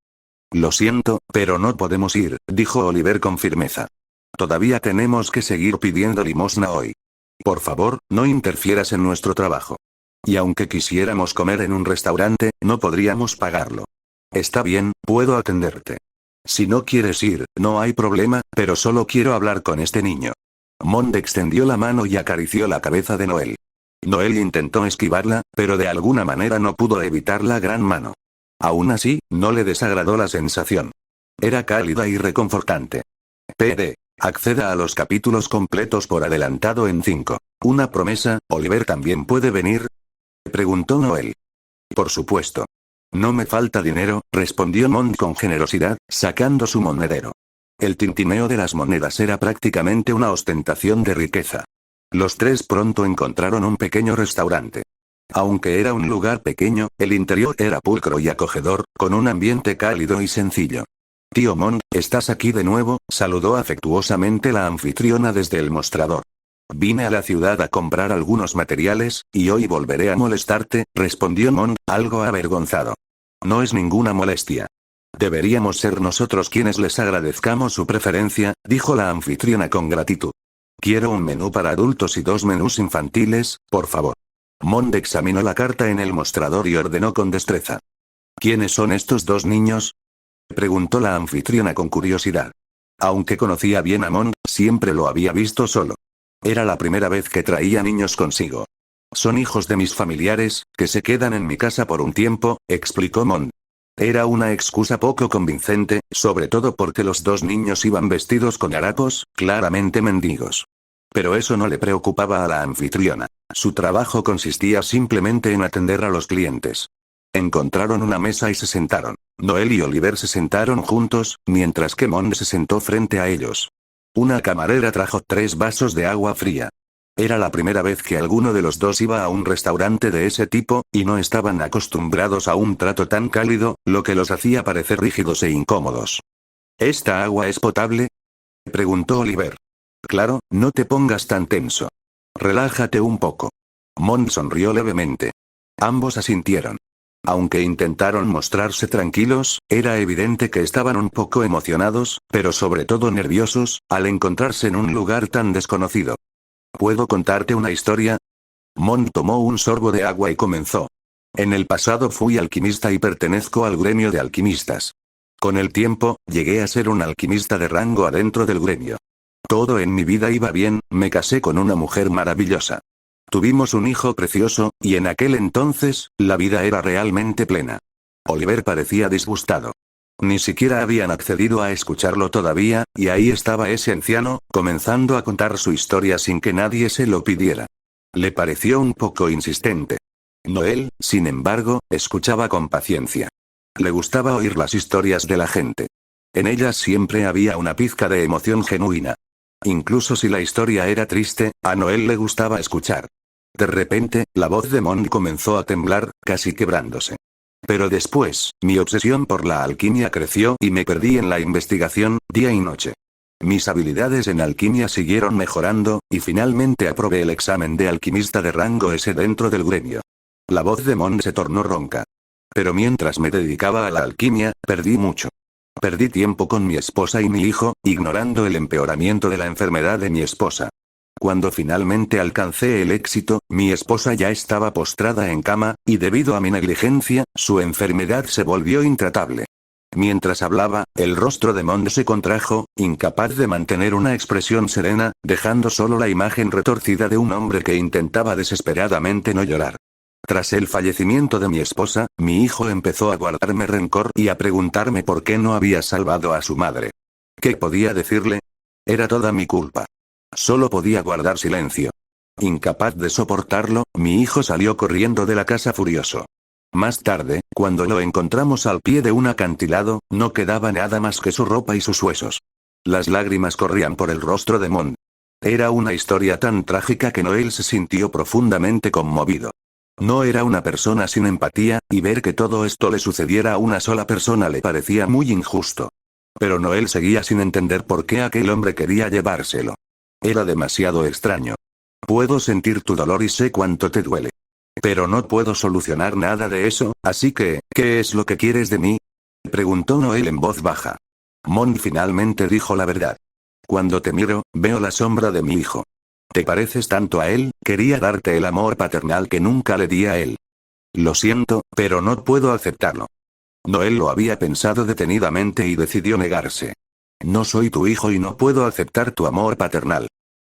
Lo siento, pero no podemos ir, dijo Oliver con firmeza. Todavía tenemos que seguir pidiendo limosna hoy. Por favor, no interfieras en nuestro trabajo. Y aunque quisiéramos comer en un restaurante, no podríamos pagarlo. Está bien, puedo atenderte. Si no quieres ir, no hay problema, pero solo quiero hablar con este niño. Mond extendió la mano y acarició la cabeza de Noel. Noel intentó esquivarla, pero de alguna manera no pudo evitar la gran mano. Aún así, no le desagradó la sensación. Era cálida y reconfortante. PD. Acceda a los capítulos completos por adelantado en 5. ¿Una promesa, Oliver también puede venir? Preguntó Noel. Por supuesto. No me falta dinero, respondió Mond con generosidad, sacando su monedero. El tintineo de las monedas era prácticamente una ostentación de riqueza. Los tres pronto encontraron un pequeño restaurante. Aunque era un lugar pequeño, el interior era pulcro y acogedor, con un ambiente cálido y sencillo. Tío Mond, ¿estás aquí de nuevo?, saludó afectuosamente la anfitriona desde el mostrador. Vine a la ciudad a comprar algunos materiales, y hoy volveré a molestarte, respondió Mond, algo avergonzado. No es ninguna molestia. Deberíamos ser nosotros quienes les agradezcamos su preferencia, dijo la anfitriona con gratitud. Quiero un menú para adultos y 2 menús infantiles, por favor. Mond examinó la carta en el mostrador y ordenó con destreza. ¿Quiénes son estos 2 niños? Preguntó la anfitriona con curiosidad. Aunque conocía bien a Mond, siempre lo había visto solo. Era la primera vez que traía niños consigo. Son hijos de mis familiares, que se quedan en mi casa por un tiempo, explicó Mond. Era una excusa poco convincente, sobre todo porque los 2 niños iban vestidos con harapos, claramente mendigos. Pero eso no le preocupaba a la anfitriona. Su trabajo consistía simplemente en atender a los clientes. Encontraron una mesa y se sentaron. Noel y Oliver se sentaron juntos, mientras que Mond se sentó frente a ellos. Una camarera trajo 3 vasos de agua fría. Era la primera vez que alguno de los dos iba a un restaurante de ese tipo, y no estaban acostumbrados a un trato tan cálido, lo que los hacía parecer rígidos e incómodos. ¿Esta agua es potable?, preguntó Oliver. Claro, no te pongas tan tenso. Relájate un poco. Mond sonrió levemente. Ambos asintieron. Aunque intentaron mostrarse tranquilos, era evidente que estaban un poco emocionados, pero sobre todo nerviosos, al encontrarse en un lugar tan desconocido. ¿Puedo contarte una historia? Mond tomó un sorbo de agua y comenzó. En el pasado fui alquimista y pertenezco al gremio de alquimistas. Con el tiempo, llegué a ser un alquimista de rango adentro del gremio. Todo en mi vida iba bien, me casé con una mujer maravillosa. Tuvimos un hijo precioso, y en aquel entonces, la vida era realmente plena. Oliver parecía disgustado. Ni siquiera habían accedido a escucharlo todavía, y ahí estaba ese anciano, comenzando a contar su historia sin que nadie se lo pidiera. Le pareció un poco insistente. Noel, sin embargo, escuchaba con paciencia. Le gustaba oír las historias de la gente. En ellas siempre había una pizca de emoción genuina. Incluso si la historia era triste, a Noel le gustaba escuchar. De repente, la voz de Mond comenzó a temblar, casi quebrándose. Pero después, mi obsesión por la alquimia creció y me perdí en la investigación, día y noche. Mis habilidades en alquimia siguieron mejorando, y finalmente aprobé el examen de alquimista de rango S dentro del gremio. La voz de Mond se tornó ronca. Pero mientras me dedicaba a la alquimia, perdí mucho. Perdí tiempo con mi esposa y mi hijo, ignorando el empeoramiento de la enfermedad de mi esposa. Cuando finalmente alcancé el éxito, mi esposa ya estaba postrada en cama, y debido a mi negligencia, su enfermedad se volvió intratable. Mientras hablaba, el rostro de Mond se contrajo, incapaz de mantener una expresión serena, dejando solo la imagen retorcida de un hombre que intentaba desesperadamente no llorar. Tras el fallecimiento de mi esposa, mi hijo empezó a guardarme rencor y a preguntarme por qué no había salvado a su madre. ¿Qué podía decirle? Era toda mi culpa. Solo podía guardar silencio. Incapaz de soportarlo, mi hijo salió corriendo de la casa furioso. Más tarde, cuando lo encontramos al pie de un acantilado, no quedaba nada más que su ropa y sus huesos. Las lágrimas corrían por el rostro de Mond. Era una historia tan trágica que Noel se sintió profundamente conmovido. No era una persona sin empatía, y ver que todo esto le sucediera a una sola persona le parecía muy injusto. Pero Noel seguía sin entender por qué aquel hombre quería llevárselo. Era demasiado extraño. Puedo sentir tu dolor y sé cuánto te duele. Pero no puedo solucionar nada de eso, así que, ¿qué es lo que quieres de mí? Preguntó Noel en voz baja. Mond finalmente dijo la verdad. Cuando te miro, veo la sombra de mi hijo. Te pareces tanto a él, quería darte el amor paternal que nunca le di a él. Lo siento, pero no puedo aceptarlo. Noel lo había pensado detenidamente y decidió negarse. No soy tu hijo y no puedo aceptar tu amor paternal.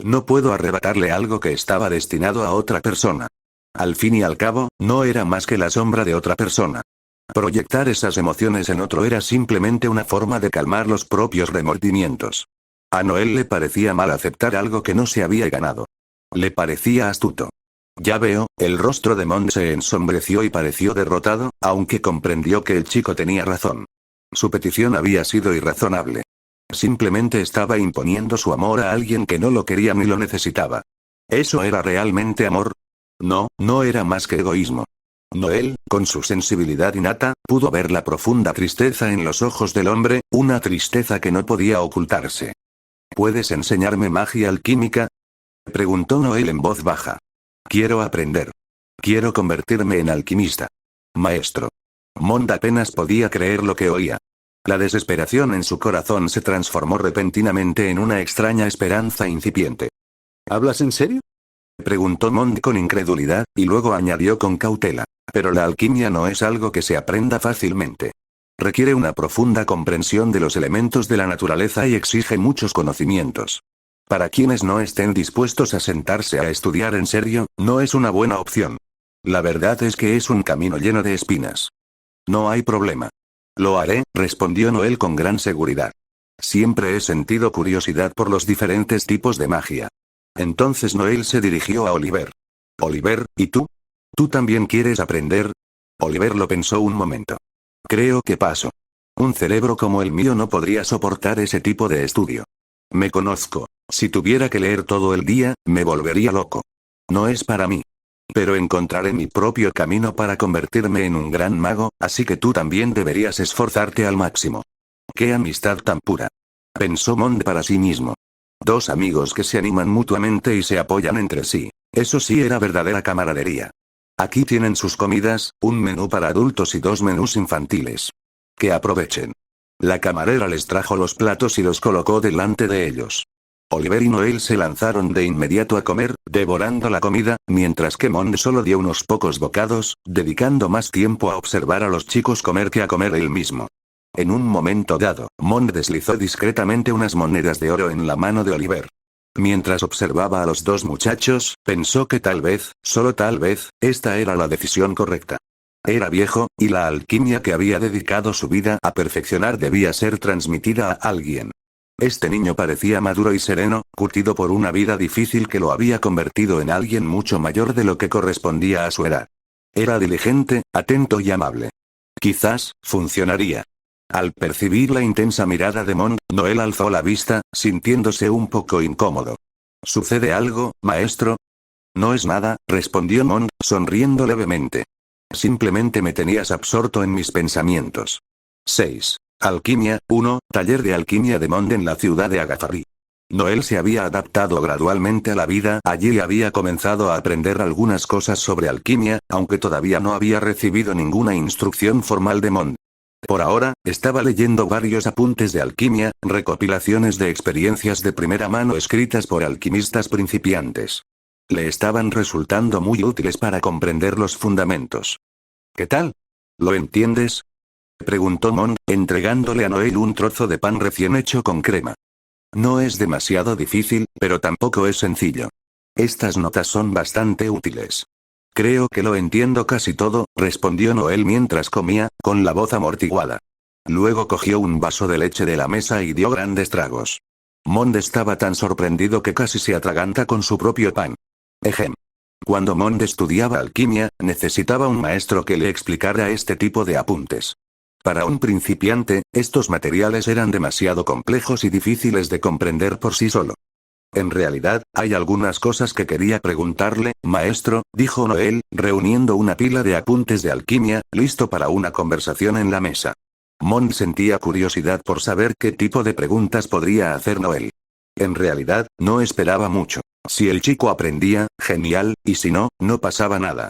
No puedo arrebatarle algo que estaba destinado a otra persona. Al fin y al cabo, no era más que la sombra de otra persona. Proyectar esas emociones en otro era simplemente una forma de calmar los propios remordimientos. A Noel le parecía mal aceptar algo que no se había ganado. Le parecía astuto. Ya veo, el rostro de Mond se ensombreció y pareció derrotado, aunque comprendió que el chico tenía razón. Su petición había sido irrazonable. Simplemente estaba imponiendo su amor a alguien que no lo quería ni lo necesitaba. ¿Eso era realmente amor? No, no era más que egoísmo. Noel, con su sensibilidad innata, pudo ver la profunda tristeza en los ojos del hombre, una tristeza que no podía ocultarse. ¿Puedes enseñarme magia alquímica? Preguntó Noel en voz baja. Quiero aprender. Quiero convertirme en alquimista. Maestro. Mond apenas podía creer lo que oía. La desesperación en su corazón se transformó repentinamente en una extraña esperanza incipiente. ¿Hablas en serio? Preguntó Mond con incredulidad, y luego añadió con cautela. Pero la alquimia no es algo que se aprenda fácilmente. Requiere una profunda comprensión de los elementos de la naturaleza y exige muchos conocimientos. Para quienes no estén dispuestos a sentarse a estudiar en serio, no es una buena opción. La verdad es que es un camino lleno de espinas. No hay problema. Lo haré, respondió Noel con gran seguridad. Siempre he sentido curiosidad por los diferentes tipos de magia. Entonces Noel se dirigió a Oliver. Oliver, ¿y tú? ¿Tú también quieres aprender? Oliver lo pensó un momento. Creo que paso. Un cerebro como el mío no podría soportar ese tipo de estudio. Me conozco. Si tuviera que leer todo el día, me volvería loco. No es para mí. Pero encontraré mi propio camino para convertirme en un gran mago, así que tú también deberías esforzarte al máximo. ¡Qué amistad tan pura! Pensó Mond para sí mismo. Dos amigos que se animan mutuamente y se apoyan entre sí. Eso sí era verdadera camaradería. Aquí tienen sus comidas, un menú para adultos y 2 menús infantiles. Que aprovechen. La camarera les trajo los platos y los colocó delante de ellos. Oliver y Noel se lanzaron de inmediato a comer, devorando la comida, mientras que Mond solo dio unos pocos bocados, dedicando más tiempo a observar a los chicos comer que a comer él mismo. En un momento dado, Mond deslizó discretamente unas monedas de oro en la mano de Oliver. Mientras observaba a los dos muchachos, pensó que tal vez, solo tal vez, esta era la decisión correcta. Era viejo, y la alquimia que había dedicado su vida a perfeccionar debía ser transmitida a alguien. Este niño parecía maduro y sereno, curtido por una vida difícil que lo había convertido en alguien mucho mayor de lo que correspondía a su edad. Era diligente, atento y amable. Quizás, funcionaría. Al percibir la intensa mirada de Mond, Noel alzó la vista, sintiéndose un poco incómodo. ¿Sucede algo, maestro? No es nada, respondió Mond, sonriendo levemente. Simplemente me tenías absorto en mis pensamientos. 6. Alquimia, 1, taller de alquimia de Mond en la ciudad de Agathari. Noel se había adaptado gradualmente a la vida allí y había comenzado a aprender algunas cosas sobre alquimia, aunque todavía no había recibido ninguna instrucción formal de Mond. Por ahora, estaba leyendo varios apuntes de alquimia, recopilaciones de experiencias de primera mano escritas por alquimistas principiantes. Le estaban resultando muy útiles para comprender los fundamentos. ¿Qué tal? ¿Lo entiendes? Preguntó Mond, entregándole a Noel un trozo de pan recién hecho con crema. No es demasiado difícil, pero tampoco es sencillo. Estas notas son bastante útiles. Creo que lo entiendo casi todo, respondió Noel mientras comía, con la voz amortiguada. Luego cogió un vaso de leche de la mesa y dio grandes tragos. Mond estaba tan sorprendido que casi se atraganta con su propio pan. Ejem. Cuando Mond estudiaba alquimia, necesitaba un maestro que le explicara este tipo de apuntes. Para un principiante, estos materiales eran demasiado complejos y difíciles de comprender por sí solo. En realidad, hay algunas cosas que quería preguntarle, maestro, dijo Noel, reuniendo una pila de apuntes de alquimia, listo para una conversación en la mesa. Mond sentía curiosidad por saber qué tipo de preguntas podría hacer Noel. En realidad, no esperaba mucho. Si el chico aprendía, genial, y si no, no pasaba nada.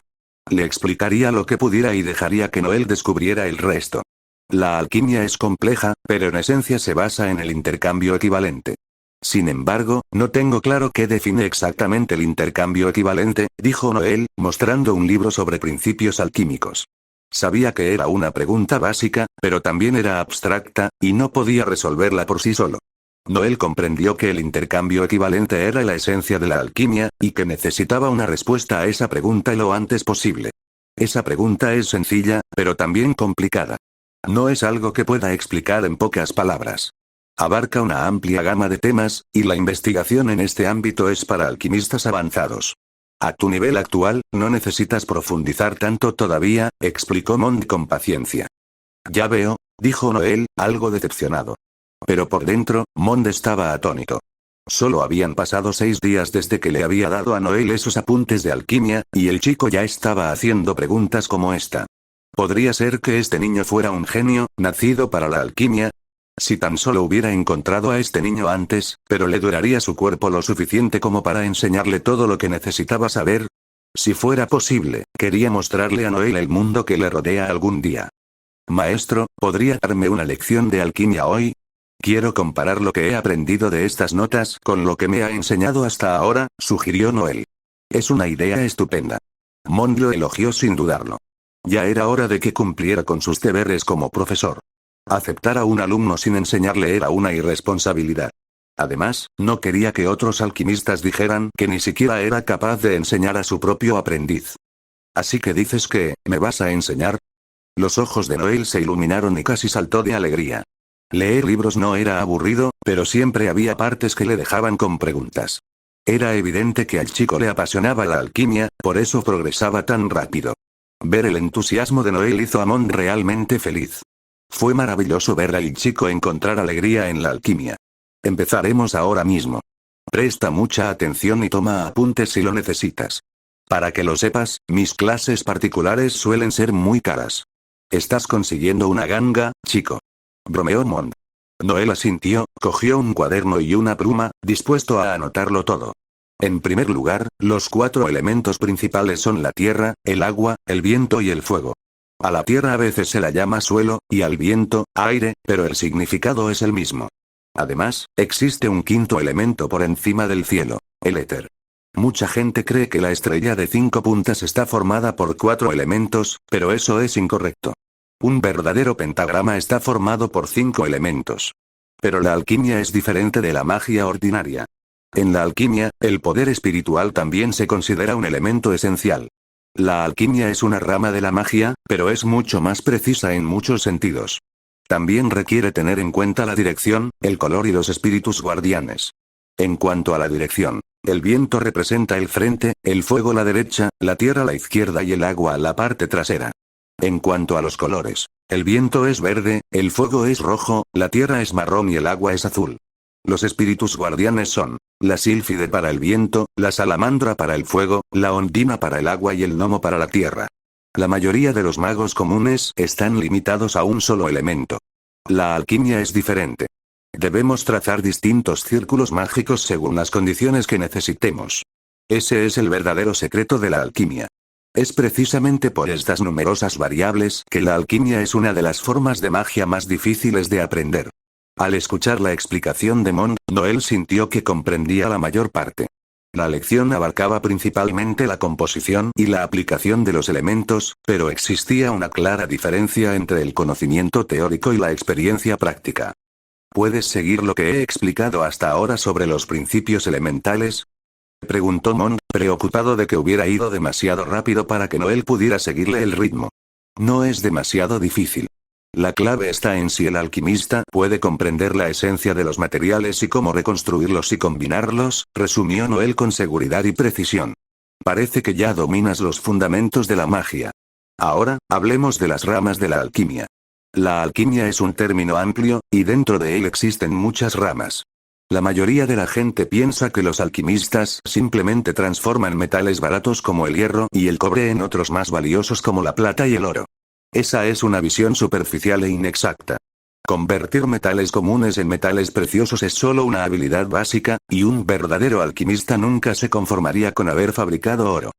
Le explicaría lo que pudiera y dejaría que Noel descubriera el resto. La alquimia es compleja, pero en esencia se basa en el intercambio equivalente. Sin embargo, no tengo claro qué define exactamente el intercambio equivalente, dijo Noel, mostrando un libro sobre principios alquímicos. Sabía que era una pregunta básica, pero también era abstracta, y no podía resolverla por sí solo. Noel comprendió que el intercambio equivalente era la esencia de la alquimia, y que necesitaba una respuesta a esa pregunta lo antes posible. Esa pregunta es sencilla, pero también complicada. No es algo que pueda explicar en pocas palabras. Abarca una amplia gama de temas, y la investigación en este ámbito es para alquimistas avanzados. A tu nivel actual, no necesitas profundizar tanto todavía, explicó Mond con paciencia. Ya veo, dijo Noel, algo decepcionado. Pero por dentro, Mond estaba atónito. Solo habían pasado 6 días desde que le había dado a Noel esos apuntes de alquimia, y el chico ya estaba haciendo preguntas como esta. ¿Podría ser que este niño fuera un genio, nacido para la alquimia? Si tan solo hubiera encontrado a este niño antes, pero le duraría su cuerpo lo suficiente como para enseñarle todo lo que necesitaba saber. Si fuera posible, quería mostrarle a Noel el mundo que le rodea algún día. Maestro, ¿podría darme una lección de alquimia hoy? Quiero comparar lo que he aprendido de estas notas con lo que me ha enseñado hasta ahora, sugirió Noel. Es una idea estupenda. Mond lo elogió sin dudarlo. Ya era hora de que cumpliera con sus deberes como profesor. Aceptar a un alumno sin enseñarle era una irresponsabilidad. Además, no quería que otros alquimistas dijeran que ni siquiera era capaz de enseñar a su propio aprendiz. Así que dices que, ¿me vas a enseñar? Los ojos de Noel se iluminaron y casi saltó de alegría. Leer libros no era aburrido, pero siempre había partes que le dejaban con preguntas. Era evidente que al chico le apasionaba la alquimia, por eso progresaba tan rápido. Ver el entusiasmo de Noel hizo a Mond realmente feliz. Fue maravilloso ver al chico encontrar alegría en la alquimia. Empezaremos ahora mismo. Presta mucha atención y toma apuntes si lo necesitas. Para que lo sepas, mis clases particulares suelen ser muy caras. Estás consiguiendo una ganga, chico. Bromeó Mond. Noel asintió, cogió un cuaderno y una pluma, dispuesto a anotarlo todo. En primer lugar, los 4 elementos principales son la tierra, el agua, el viento y el fuego. A la tierra a veces se la llama suelo, y al viento, aire, pero el significado es el mismo. Además, existe un 5º elemento por encima del cielo, el éter. Mucha gente cree que la estrella de 5 puntas está formada por 4 elementos, pero eso es incorrecto. Un verdadero pentagrama está formado por 5 elementos. Pero la alquimia es diferente de la magia ordinaria. En la alquimia, el poder espiritual también se considera un elemento esencial. La alquimia es una rama de la magia, pero es mucho más precisa en muchos sentidos. También requiere tener en cuenta la dirección, el color y los espíritus guardianes. En cuanto a la dirección, el viento representa el frente, el fuego la derecha, la tierra la izquierda y el agua la parte trasera. En cuanto a los colores, el viento es verde, el fuego es rojo, la tierra es marrón y el agua es azul. Los espíritus guardianes son la sílfide para el viento, la salamandra para el fuego, la ondina para el agua y el gnomo para la tierra. La mayoría de los magos comunes están limitados a un solo elemento. La alquimia es diferente. Debemos trazar distintos círculos mágicos según las condiciones que necesitemos. Ese es el verdadero secreto de la alquimia. Es precisamente por estas numerosas variables que la alquimia es una de las formas de magia más difíciles de aprender. Al escuchar la explicación de Mond, Noel sintió que comprendía la mayor parte. La lección abarcaba principalmente la composición y la aplicación de los elementos, pero existía una clara diferencia entre el conocimiento teórico y la experiencia práctica. ¿Puedes seguir lo que he explicado hasta ahora sobre los principios elementales?, preguntó Mond, preocupado de que hubiera ido demasiado rápido para que Noel pudiera seguirle el ritmo. No es demasiado difícil. La clave está en si el alquimista puede comprender la esencia de los materiales y cómo reconstruirlos y combinarlos, resumió Noel con seguridad y precisión. Parece que ya dominas los fundamentos de la magia. Ahora, hablemos de las ramas de la alquimia. La alquimia es un término amplio, y dentro de él existen muchas ramas. La mayoría de la gente piensa que los alquimistas simplemente transforman metales baratos como el hierro y el cobre en otros más valiosos como la plata y el oro. Esa es una visión superficial e inexacta. Convertir metales comunes en metales preciosos es solo una habilidad básica, y un verdadero alquimista nunca se conformaría con haber fabricado oro.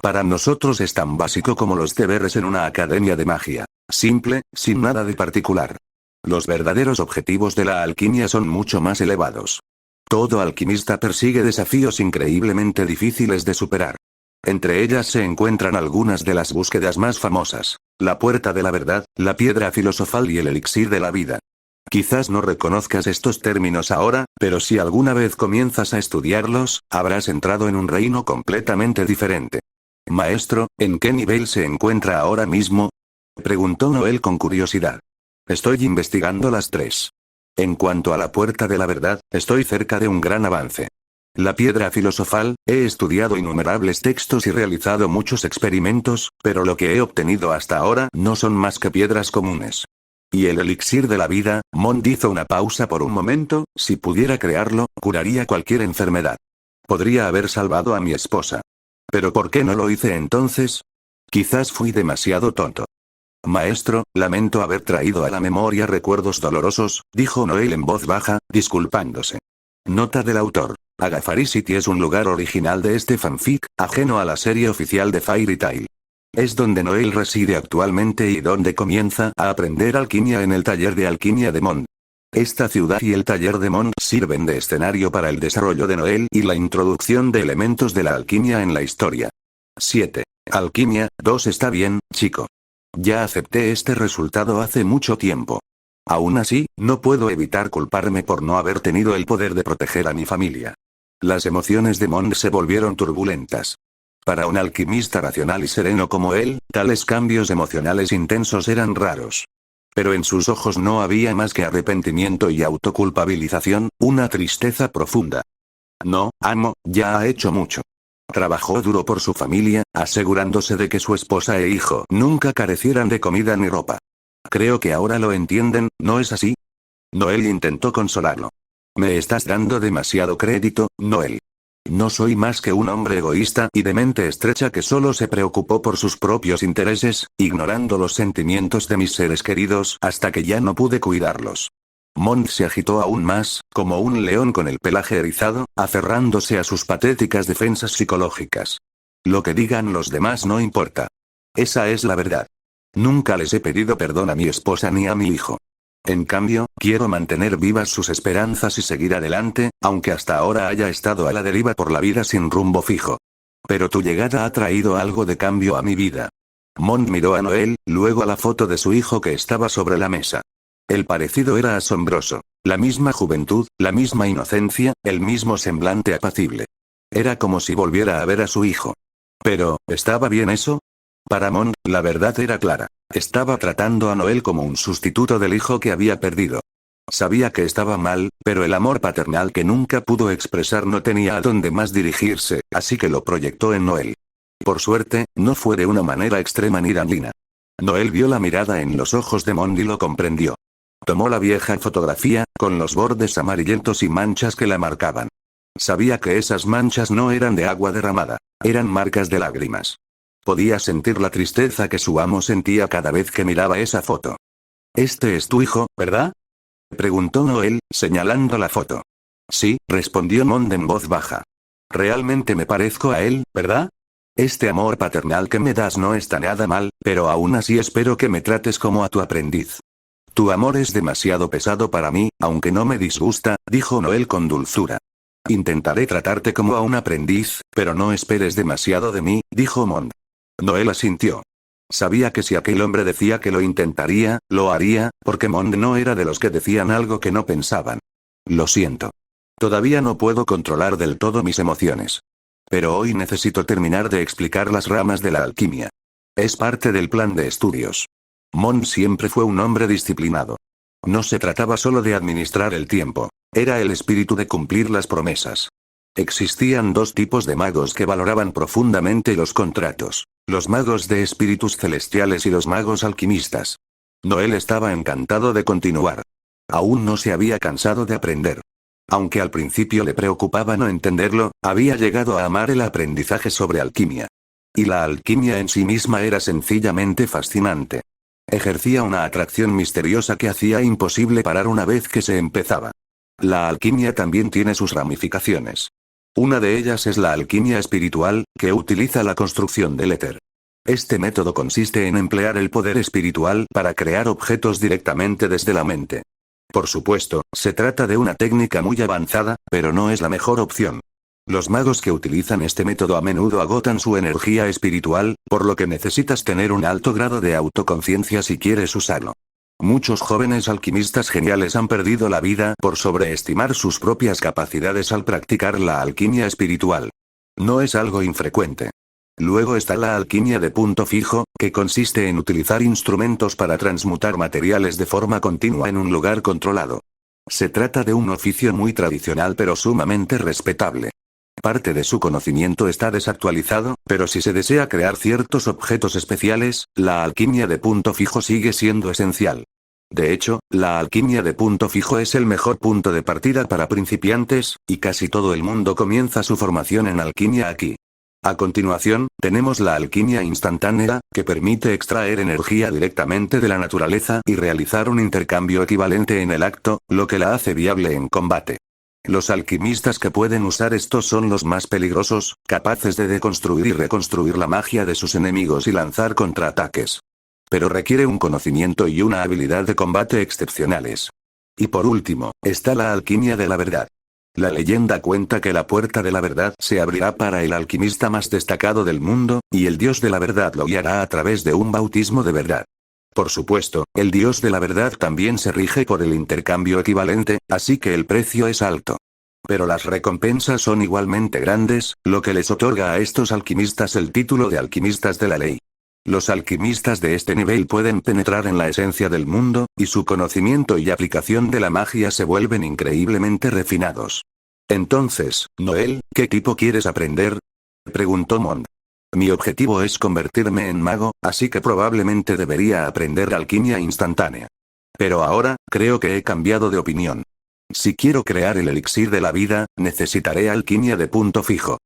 Para nosotros es tan básico como los deberes en una academia de magia. Simple, sin nada de particular. Los verdaderos objetivos de la alquimia son mucho más elevados. Todo alquimista persigue desafíos increíblemente difíciles de superar. Entre ellas se encuentran algunas de las búsquedas más famosas: la puerta de la verdad, la piedra filosofal y el elixir de la vida. Quizás no reconozcas estos términos ahora, pero si alguna vez comienzas a estudiarlos, habrás entrado en un reino completamente diferente. Maestro, ¿en qué nivel se encuentra ahora mismo?, preguntó Noel con curiosidad. Estoy investigando las tres. En cuanto a la puerta de la verdad, estoy cerca de un gran avance. La piedra filosofal, he estudiado innumerables textos y realizado muchos experimentos, pero lo que he obtenido hasta ahora no son más que piedras comunes. Y el elixir de la vida, Mond hizo una pausa por un momento, si pudiera crearlo, curaría cualquier enfermedad. Podría haber salvado a mi esposa. ¿Pero por qué no lo hice entonces? Quizás fui demasiado tonto. Maestro, lamento haber traído a la memoria recuerdos dolorosos, dijo Noel en voz baja, disculpándose. Nota del autor. Agafari City es un lugar original de este fanfic, ajeno a la serie oficial de Fairy Tail. Es donde Noel reside actualmente y donde comienza a aprender alquimia en el taller de alquimia de Mond. Esta ciudad y el taller de Mond sirven de escenario para el desarrollo de Noel y la introducción de elementos de la alquimia en la historia. 7. Alquimia, 2 está bien, chico. Ya acepté este resultado hace mucho tiempo. Aún así, no puedo evitar culparme por no haber tenido el poder de proteger a mi familia. Las emociones de Mond se volvieron turbulentas. Para un alquimista racional y sereno como él, tales cambios emocionales intensos eran raros. Pero en sus ojos no había más que arrepentimiento y autoculpabilización, una tristeza profunda. No, amo, ya ha hecho mucho. Trabajó duro por su familia, asegurándose de que su esposa e hijo nunca carecieran de comida ni ropa. Creo que ahora lo entienden, ¿no es así? Noel intentó consolarlo. Me estás dando demasiado crédito, Noel. No soy más que un hombre egoísta y de mente estrecha que solo se preocupó por sus propios intereses, ignorando los sentimientos de mis seres queridos hasta que ya no pude cuidarlos. Mond se agitó aún más, como un león con el pelaje erizado, aferrándose a sus patéticas defensas psicológicas. Lo que digan los demás no importa. Esa es la verdad. Nunca les he pedido perdón a mi esposa ni a mi hijo. En cambio, quiero mantener vivas sus esperanzas y seguir adelante, aunque hasta ahora haya estado a la deriva por la vida sin rumbo fijo. Pero tu llegada ha traído algo de cambio a mi vida. Mond miró a Noel, luego a la foto de su hijo que estaba sobre la mesa. El parecido era asombroso. La misma juventud, la misma inocencia, el mismo semblante apacible. Era como si volviera a ver a su hijo. Pero, ¿estaba bien eso? Para Mon, la verdad era clara. Estaba tratando a Noel como un sustituto del hijo que había perdido. Sabía que estaba mal, pero el amor paternal que nunca pudo expresar no tenía a dónde más dirigirse, así que lo proyectó en Noel. Por suerte, no fue de una manera extrema ni dañina. Noel vio la mirada en los ojos de Mon y lo comprendió. Tomó la vieja fotografía, con los bordes amarillentos y manchas que la marcaban. Sabía que esas manchas no eran de agua derramada, eran marcas de lágrimas. Podía sentir la tristeza que su amo sentía cada vez que miraba esa foto. «Este es tu hijo, ¿verdad?», preguntó Noel, señalando la foto. «Sí», respondió Mon en voz baja. «Realmente me parezco a él, ¿verdad? Este amor paternal que me das no está nada mal, pero aún así espero que me trates como a tu aprendiz». «Tu amor es demasiado pesado para mí, aunque no me disgusta», dijo Noel con dulzura. «Intentaré tratarte como a un aprendiz, pero no esperes demasiado de mí», dijo Mon. Noel asintió. Sabía que si aquel hombre decía que lo intentaría, lo haría, porque Mon no era de los que decían algo que no pensaban. «Lo siento. Todavía no puedo controlar del todo mis emociones. Pero hoy necesito terminar de explicar las ramas de la alquimia. Es parte del plan de estudios». Mon siempre fue un hombre disciplinado. No se trataba solo de administrar el tiempo. Era el espíritu de cumplir las promesas. Existían dos tipos de magos que valoraban profundamente los contratos: los magos de espíritus celestiales y los magos alquimistas. Noel estaba encantado de continuar. Aún no se había cansado de aprender. Aunque al principio le preocupaba no entenderlo, había llegado a amar el aprendizaje sobre alquimia. Y la alquimia en sí misma era sencillamente fascinante. Ejercía una atracción misteriosa que hacía imposible parar una vez que se empezaba. La alquimia también tiene sus ramificaciones. Una de ellas es la alquimia espiritual, que utiliza la construcción del éter. Este método consiste en emplear el poder espiritual para crear objetos directamente desde la mente. Por supuesto, se trata de una técnica muy avanzada, pero no es la mejor opción. Los magos que utilizan este método a menudo agotan su energía espiritual, por lo que necesitas tener un alto grado de autoconciencia si quieres usarlo. Muchos jóvenes alquimistas geniales han perdido la vida por sobreestimar sus propias capacidades al practicar la alquimia espiritual. No es algo infrecuente. Luego está la alquimia de punto fijo, que consiste en utilizar instrumentos para transmutar materiales de forma continua en un lugar controlado. Se trata de un oficio muy tradicional pero sumamente respetable. Parte de su conocimiento está desactualizado, pero si se desea crear ciertos objetos especiales, la alquimia de punto fijo sigue siendo esencial. De hecho, la alquimia de punto fijo es el mejor punto de partida para principiantes, y casi todo el mundo comienza su formación en alquimia aquí. A continuación, tenemos la alquimia instantánea, que permite extraer energía directamente de la naturaleza y realizar un intercambio equivalente en el acto, lo que la hace viable en combate. Los alquimistas que pueden usar esto son los más peligrosos, capaces de deconstruir y reconstruir la magia de sus enemigos y lanzar contraataques. Pero requiere un conocimiento y una habilidad de combate excepcionales. Y por último, está la alquimia de la verdad. La leyenda cuenta que la puerta de la verdad se abrirá para el alquimista más destacado del mundo, y el dios de la verdad lo guiará a través de un bautismo de verdad. Por supuesto, el dios de la verdad también se rige por el intercambio equivalente, así que el precio es alto. Pero las recompensas son igualmente grandes, lo que les otorga a estos alquimistas el título de alquimistas de la ley. Los alquimistas de este nivel pueden penetrar en la esencia del mundo, y su conocimiento y aplicación de la magia se vuelven increíblemente refinados. Entonces, Noel, ¿qué tipo quieres aprender?, preguntó Mon. Mi objetivo es convertirme en mago, así que probablemente debería aprender alquimia instantánea. Pero ahora, creo que he cambiado de opinión. Si quiero crear el elixir de la vida, necesitaré alquimia de punto fijo.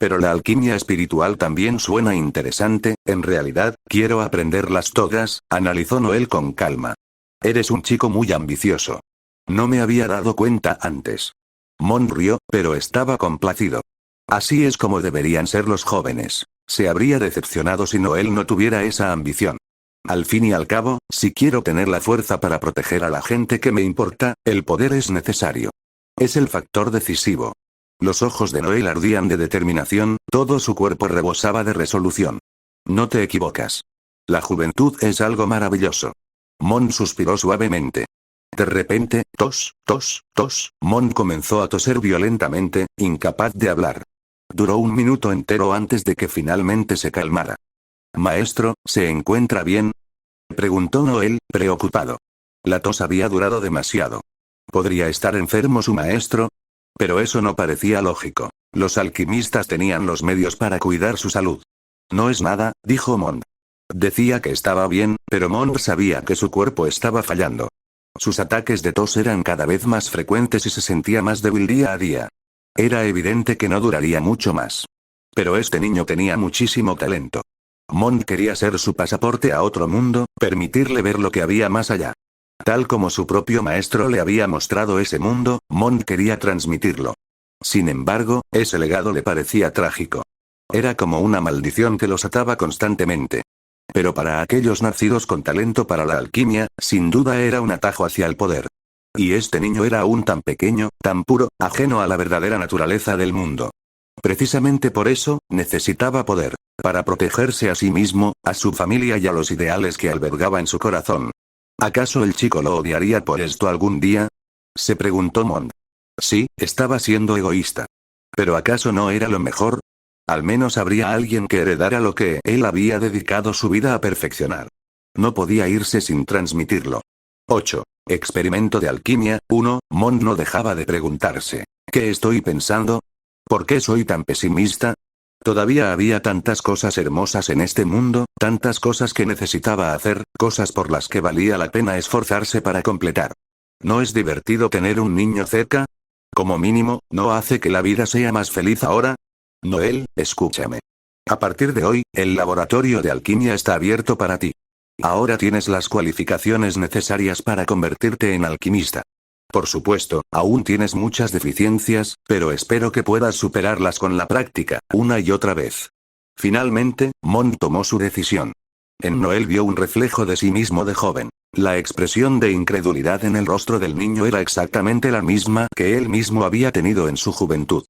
Pero la alquimia espiritual también suena interesante, en realidad, quiero aprenderlas todas, analizó Noel con calma. Eres un chico muy ambicioso. No me había dado cuenta antes. Mon rió, pero estaba complacido. Así es como deberían ser los jóvenes. Se habría decepcionado si Noel no tuviera esa ambición. Al fin y al cabo, si quiero tener la fuerza para proteger a la gente que me importa, el poder es necesario. Es el factor decisivo. Los ojos de Noel ardían de determinación, todo su cuerpo rebosaba de resolución. No te equivocas. La juventud es algo maravilloso. Mon suspiró suavemente. De repente, tos, tos, tos, Mon comenzó a toser violentamente, incapaz de hablar. Duró un minuto entero antes de que finalmente se calmara. Maestro, ¿se encuentra bien?, preguntó Noel, preocupado. La tos había durado demasiado. ¿Podría estar enfermo su maestro? Pero eso no parecía lógico. Los alquimistas tenían los medios para cuidar su salud. No es nada, dijo Mond. Decía que estaba bien, pero Mond sabía que su cuerpo estaba fallando. Sus ataques de tos eran cada vez más frecuentes y se sentía más débil día a día. Era evidente que no duraría mucho más. Pero este niño tenía muchísimo talento. Mond quería ser su pasaporte a otro mundo, permitirle ver lo que había más allá. Tal como su propio maestro le había mostrado ese mundo, Mond quería transmitirlo. Sin embargo, ese legado le parecía trágico. Era como una maldición que los ataba constantemente. Pero para aquellos nacidos con talento para la alquimia, sin duda era un atajo hacia el poder. Y este niño era aún tan pequeño, tan puro, ajeno a la verdadera naturaleza del mundo. Precisamente por eso, necesitaba poder, para protegerse a sí mismo, a su familia y a los ideales que albergaba en su corazón. ¿Acaso el chico lo odiaría por esto algún día?, se preguntó Mond. Sí, estaba siendo egoísta. ¿Pero acaso no era lo mejor? Al menos habría alguien que heredara lo que él había dedicado su vida a perfeccionar. No podía irse sin transmitirlo. 8. Experimento de alquimia. 1. Mond no dejaba de preguntarse: ¿qué estoy pensando? ¿Por qué soy tan pesimista? Todavía había tantas cosas hermosas en este mundo, tantas cosas que necesitaba hacer, cosas por las que valía la pena esforzarse para completar. ¿No es divertido tener un niño cerca? Como mínimo, ¿no hace que la vida sea más feliz ahora? Noel, escúchame. A partir de hoy, el laboratorio de alquimia está abierto para ti. Ahora tienes las cualificaciones necesarias para convertirte en alquimista. Por supuesto, aún tienes muchas deficiencias, pero espero que puedas superarlas con la práctica, una y otra vez. Finalmente, Mond tomó su decisión. En Noel vio un reflejo de sí mismo de joven. La expresión de incredulidad en el rostro del niño era exactamente la misma que él mismo había tenido en su juventud.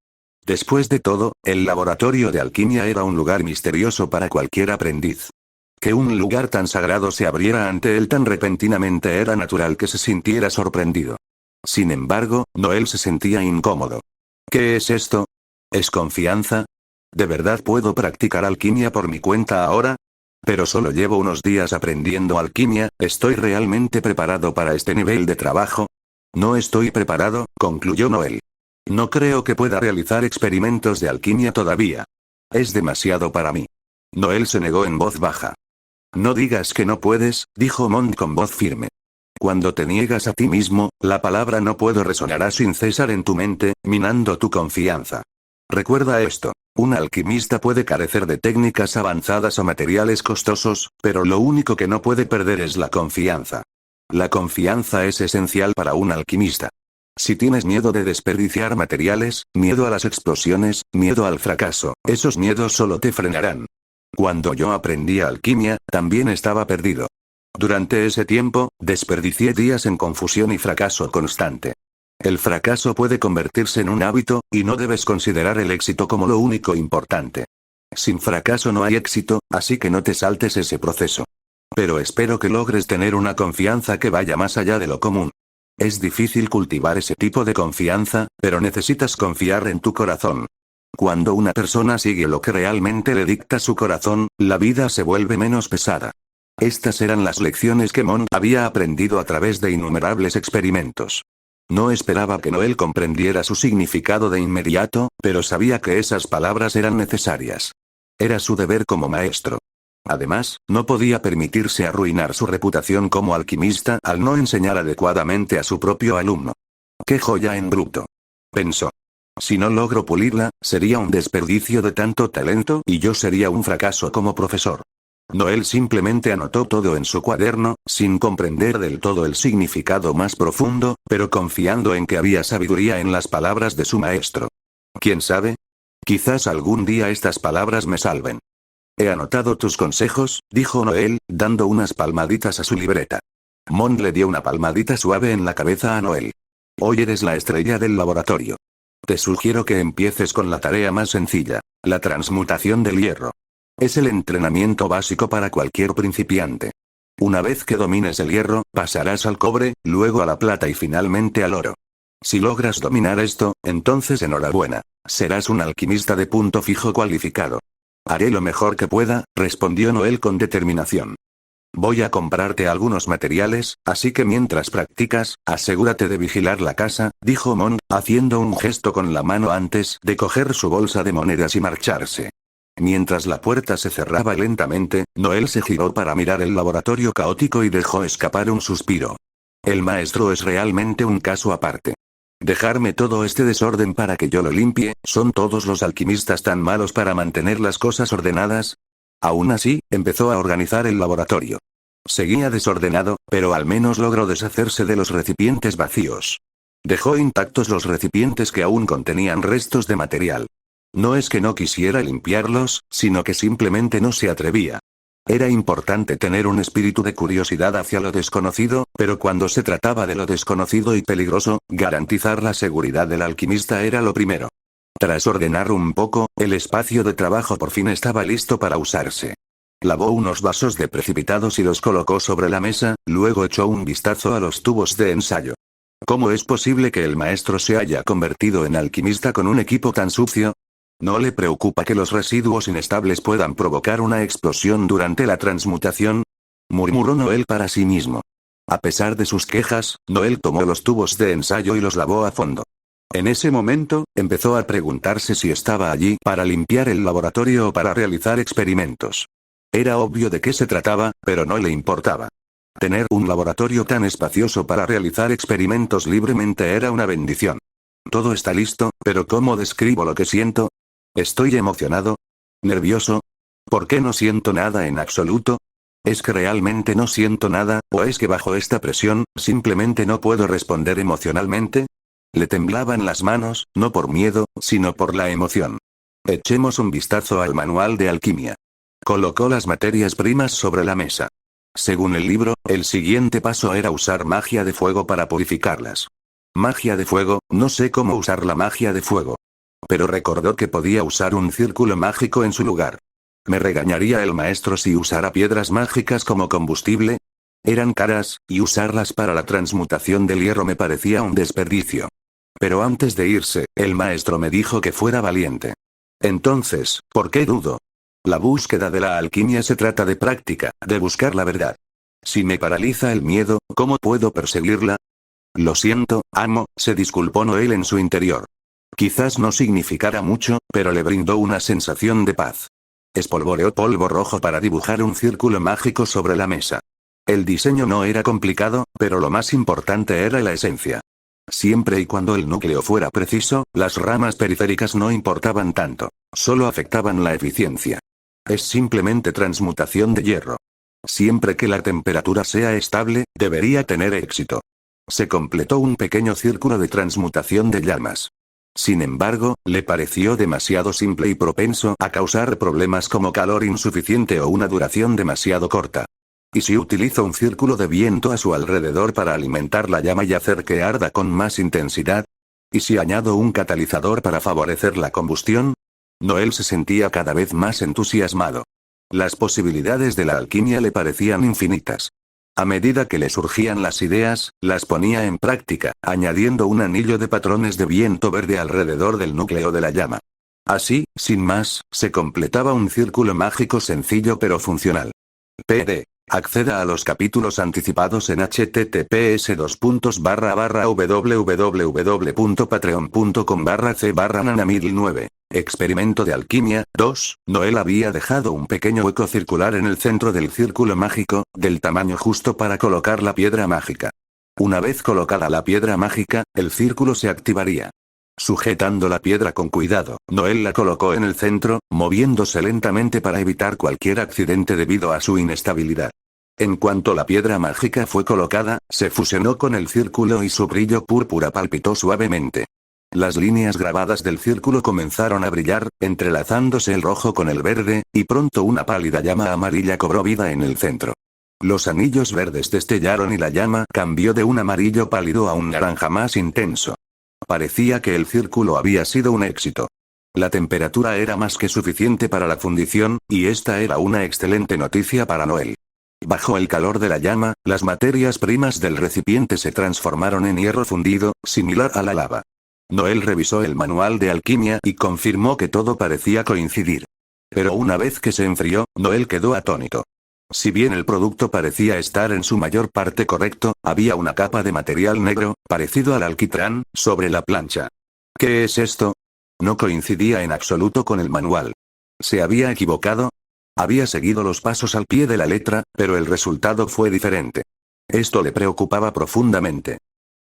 Después de todo, el laboratorio de alquimia era un lugar misterioso para cualquier aprendiz. Que un lugar tan sagrado se abriera ante él tan repentinamente era natural que se sintiera sorprendido. Sin embargo, Noel se sentía incómodo. ¿Qué es esto? ¿Es confianza? ¿De verdad puedo practicar alquimia por mi cuenta ahora? Pero solo llevo unos días aprendiendo alquimia, ¿estoy realmente preparado para este nivel de trabajo? No estoy preparado, concluyó Noel. No creo que pueda realizar experimentos de alquimia todavía. Es demasiado para mí. Noel se negó en voz baja. No digas que no puedes, dijo Mond con voz firme. Cuando te niegas a ti mismo, la palabra no puedo resonará sin cesar en tu mente, minando tu confianza. Recuerda esto. Un alquimista puede carecer de técnicas avanzadas o materiales costosos, pero lo único que no puede perder es la confianza. La confianza es esencial para un alquimista. Si tienes miedo de desperdiciar materiales, miedo a las explosiones, miedo al fracaso, esos miedos solo te frenarán. Cuando yo aprendí alquimia, también estaba perdido. Durante ese tiempo, desperdicié días en confusión y fracaso constante. El fracaso puede convertirse en un hábito, y no debes considerar el éxito como lo único importante. Sin fracaso no hay éxito, así que no te saltes ese proceso. Pero espero que logres tener una confianza que vaya más allá de lo común. Es difícil cultivar ese tipo de confianza, pero necesitas confiar en tu corazón. Cuando una persona sigue lo que realmente le dicta su corazón, la vida se vuelve menos pesada. Estas eran las lecciones que Mond había aprendido a través de innumerables experimentos. No esperaba que Noel comprendiera su significado de inmediato, pero sabía que esas palabras eran necesarias. Era su deber como maestro. Además, no podía permitirse arruinar su reputación como alquimista al no enseñar adecuadamente a su propio alumno. ¡Qué joya en bruto!, pensó. Si no logro pulirla, sería un desperdicio de tanto talento y yo sería un fracaso como profesor. Noel simplemente anotó todo en su cuaderno, sin comprender del todo el significado más profundo, pero confiando en que había sabiduría en las palabras de su maestro. ¿Quién sabe? Quizás algún día estas palabras me salven. He anotado tus consejos, dijo Noel, dando unas palmaditas a su libreta. Mond le dio una palmadita suave en la cabeza a Noel. Hoy eres la estrella del laboratorio. Te sugiero que empieces con la tarea más sencilla, la transmutación del hierro. Es el entrenamiento básico para cualquier principiante. Una vez que domines el hierro, pasarás al cobre, luego a la plata y finalmente al oro. Si logras dominar esto, entonces enhorabuena. Serás un alquimista de punto fijo cualificado. Haré lo mejor que pueda, respondió Noel con determinación. Voy a comprarte algunos materiales, así que mientras practicas, asegúrate de vigilar la casa, dijo Mond, haciendo un gesto con la mano antes de coger su bolsa de monedas y marcharse. Mientras la puerta se cerraba lentamente, Noel se giró para mirar el laboratorio caótico y dejó escapar un suspiro. El maestro es realmente un caso aparte. Dejarme todo este desorden para que yo lo limpie, ¿son todos los alquimistas tan malos para mantener las cosas ordenadas? Aún así, empezó a organizar el laboratorio. Seguía desordenado, pero al menos logró deshacerse de los recipientes vacíos. Dejó intactos los recipientes que aún contenían restos de material. No es que no quisiera limpiarlos, sino que simplemente no se atrevía. Era importante tener un espíritu de curiosidad hacia lo desconocido, pero cuando se trataba de lo desconocido y peligroso, garantizar la seguridad del alquimista era lo primero. Tras ordenar un poco, el espacio de trabajo por fin estaba listo para usarse. Lavó unos vasos de precipitados y los colocó sobre la mesa, luego echó un vistazo a los tubos de ensayo. ¿Cómo es posible que el maestro se haya convertido en alquimista con un equipo tan sucio? ¿No le preocupa que los residuos inestables puedan provocar una explosión durante la transmutación? Murmuró Noel para sí mismo. A pesar de sus quejas, Noel tomó los tubos de ensayo y los lavó a fondo. En ese momento, empezó a preguntarse si estaba allí para limpiar el laboratorio o para realizar experimentos. Era obvio de qué se trataba, pero no le importaba. Tener un laboratorio tan espacioso para realizar experimentos libremente era una bendición. Todo está listo, pero ¿cómo describo lo que siento? ¿Estoy emocionado? ¿Nervioso? ¿Por qué no siento nada en absoluto? ¿Es que realmente no siento nada, o es que bajo esta presión, simplemente no puedo responder emocionalmente? Le temblaban las manos, no por miedo, sino por la emoción. Echemos un vistazo al manual de alquimia. Colocó las materias primas sobre la mesa. Según el libro, el siguiente paso era usar magia de fuego para purificarlas. Magia de fuego, no sé cómo usar la magia de fuego. Pero recordó que podía usar un círculo mágico en su lugar. ¿Me regañaría el maestro si usara piedras mágicas como combustible? Eran caras, y usarlas para la transmutación del hierro me parecía un desperdicio. Pero antes de irse, el maestro me dijo que fuera valiente. Entonces, ¿por qué dudo? La búsqueda de la alquimia se trata de práctica, de buscar la verdad. Si me paraliza el miedo, ¿cómo puedo perseguirla? Lo siento, amo, se disculpó Noel en su interior. Quizás no significara mucho, pero le brindó una sensación de paz. Espolvoreó polvo rojo para dibujar un círculo mágico sobre la mesa. El diseño no era complicado, pero lo más importante era la esencia. Siempre y cuando el núcleo fuera preciso, las ramas periféricas no importaban tanto, solo afectaban la eficiencia. Es simplemente transmutación de hierro. Siempre que la temperatura sea estable, debería tener éxito. Se completó un pequeño círculo de transmutación de llamas. Sin embargo, le pareció demasiado simple y propenso a causar problemas como calor insuficiente o una duración demasiado corta. ¿Y si utilizo un círculo de viento a su alrededor para alimentar la llama y hacer que arda con más intensidad? ¿Y si añado un catalizador para favorecer la combustión? Noel se sentía cada vez más entusiasmado. Las posibilidades de la alquimia le parecían infinitas. A medida que le surgían las ideas, las ponía en práctica, añadiendo un anillo de patrones de viento verde alrededor del núcleo de la llama. Así, sin más, se completaba un círculo mágico sencillo pero funcional. PD. Acceda a los capítulos anticipados en https://www.patreon.com/c/nanamil9. Experimento de alquimia, 2. Noel había dejado un pequeño hueco circular en el centro del círculo mágico, del tamaño justo para colocar la piedra mágica. Una vez colocada la piedra mágica, el círculo se activaría. Sujetando la piedra con cuidado, Noel la colocó en el centro, moviéndose lentamente para evitar cualquier accidente debido a su inestabilidad. En cuanto la piedra mágica fue colocada, se fusionó con el círculo y su brillo púrpura palpitó suavemente. Las líneas grabadas del círculo comenzaron a brillar, entrelazándose el rojo con el verde, y pronto una pálida llama amarilla cobró vida en el centro. Los anillos verdes destellaron y la llama cambió de un amarillo pálido a un naranja más intenso. Parecía que el círculo había sido un éxito. La temperatura era más que suficiente para la fundición, y esta era una excelente noticia para Noel. Bajo el calor de la llama, las materias primas del recipiente se transformaron en hierro fundido, similar a la lava. Noel revisó el manual de alquimia y confirmó que todo parecía coincidir. Pero una vez que se enfrió, Noel quedó atónito. Si bien el producto parecía estar en su mayor parte correcto, había una capa de material negro, parecido al alquitrán, sobre la plancha. ¿Qué es esto? No coincidía en absoluto con el manual. ¿Se había equivocado? Había seguido los pasos al pie de la letra, pero el resultado fue diferente. Esto le preocupaba profundamente.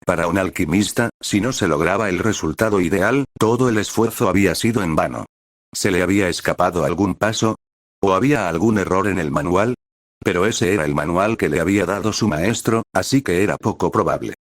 Para un alquimista, si no se lograba el resultado ideal, todo el esfuerzo había sido en vano. ¿Se le había escapado algún paso? ¿O había algún error en el manual? Pero ese era el manual que le había dado su maestro, así que era poco probable.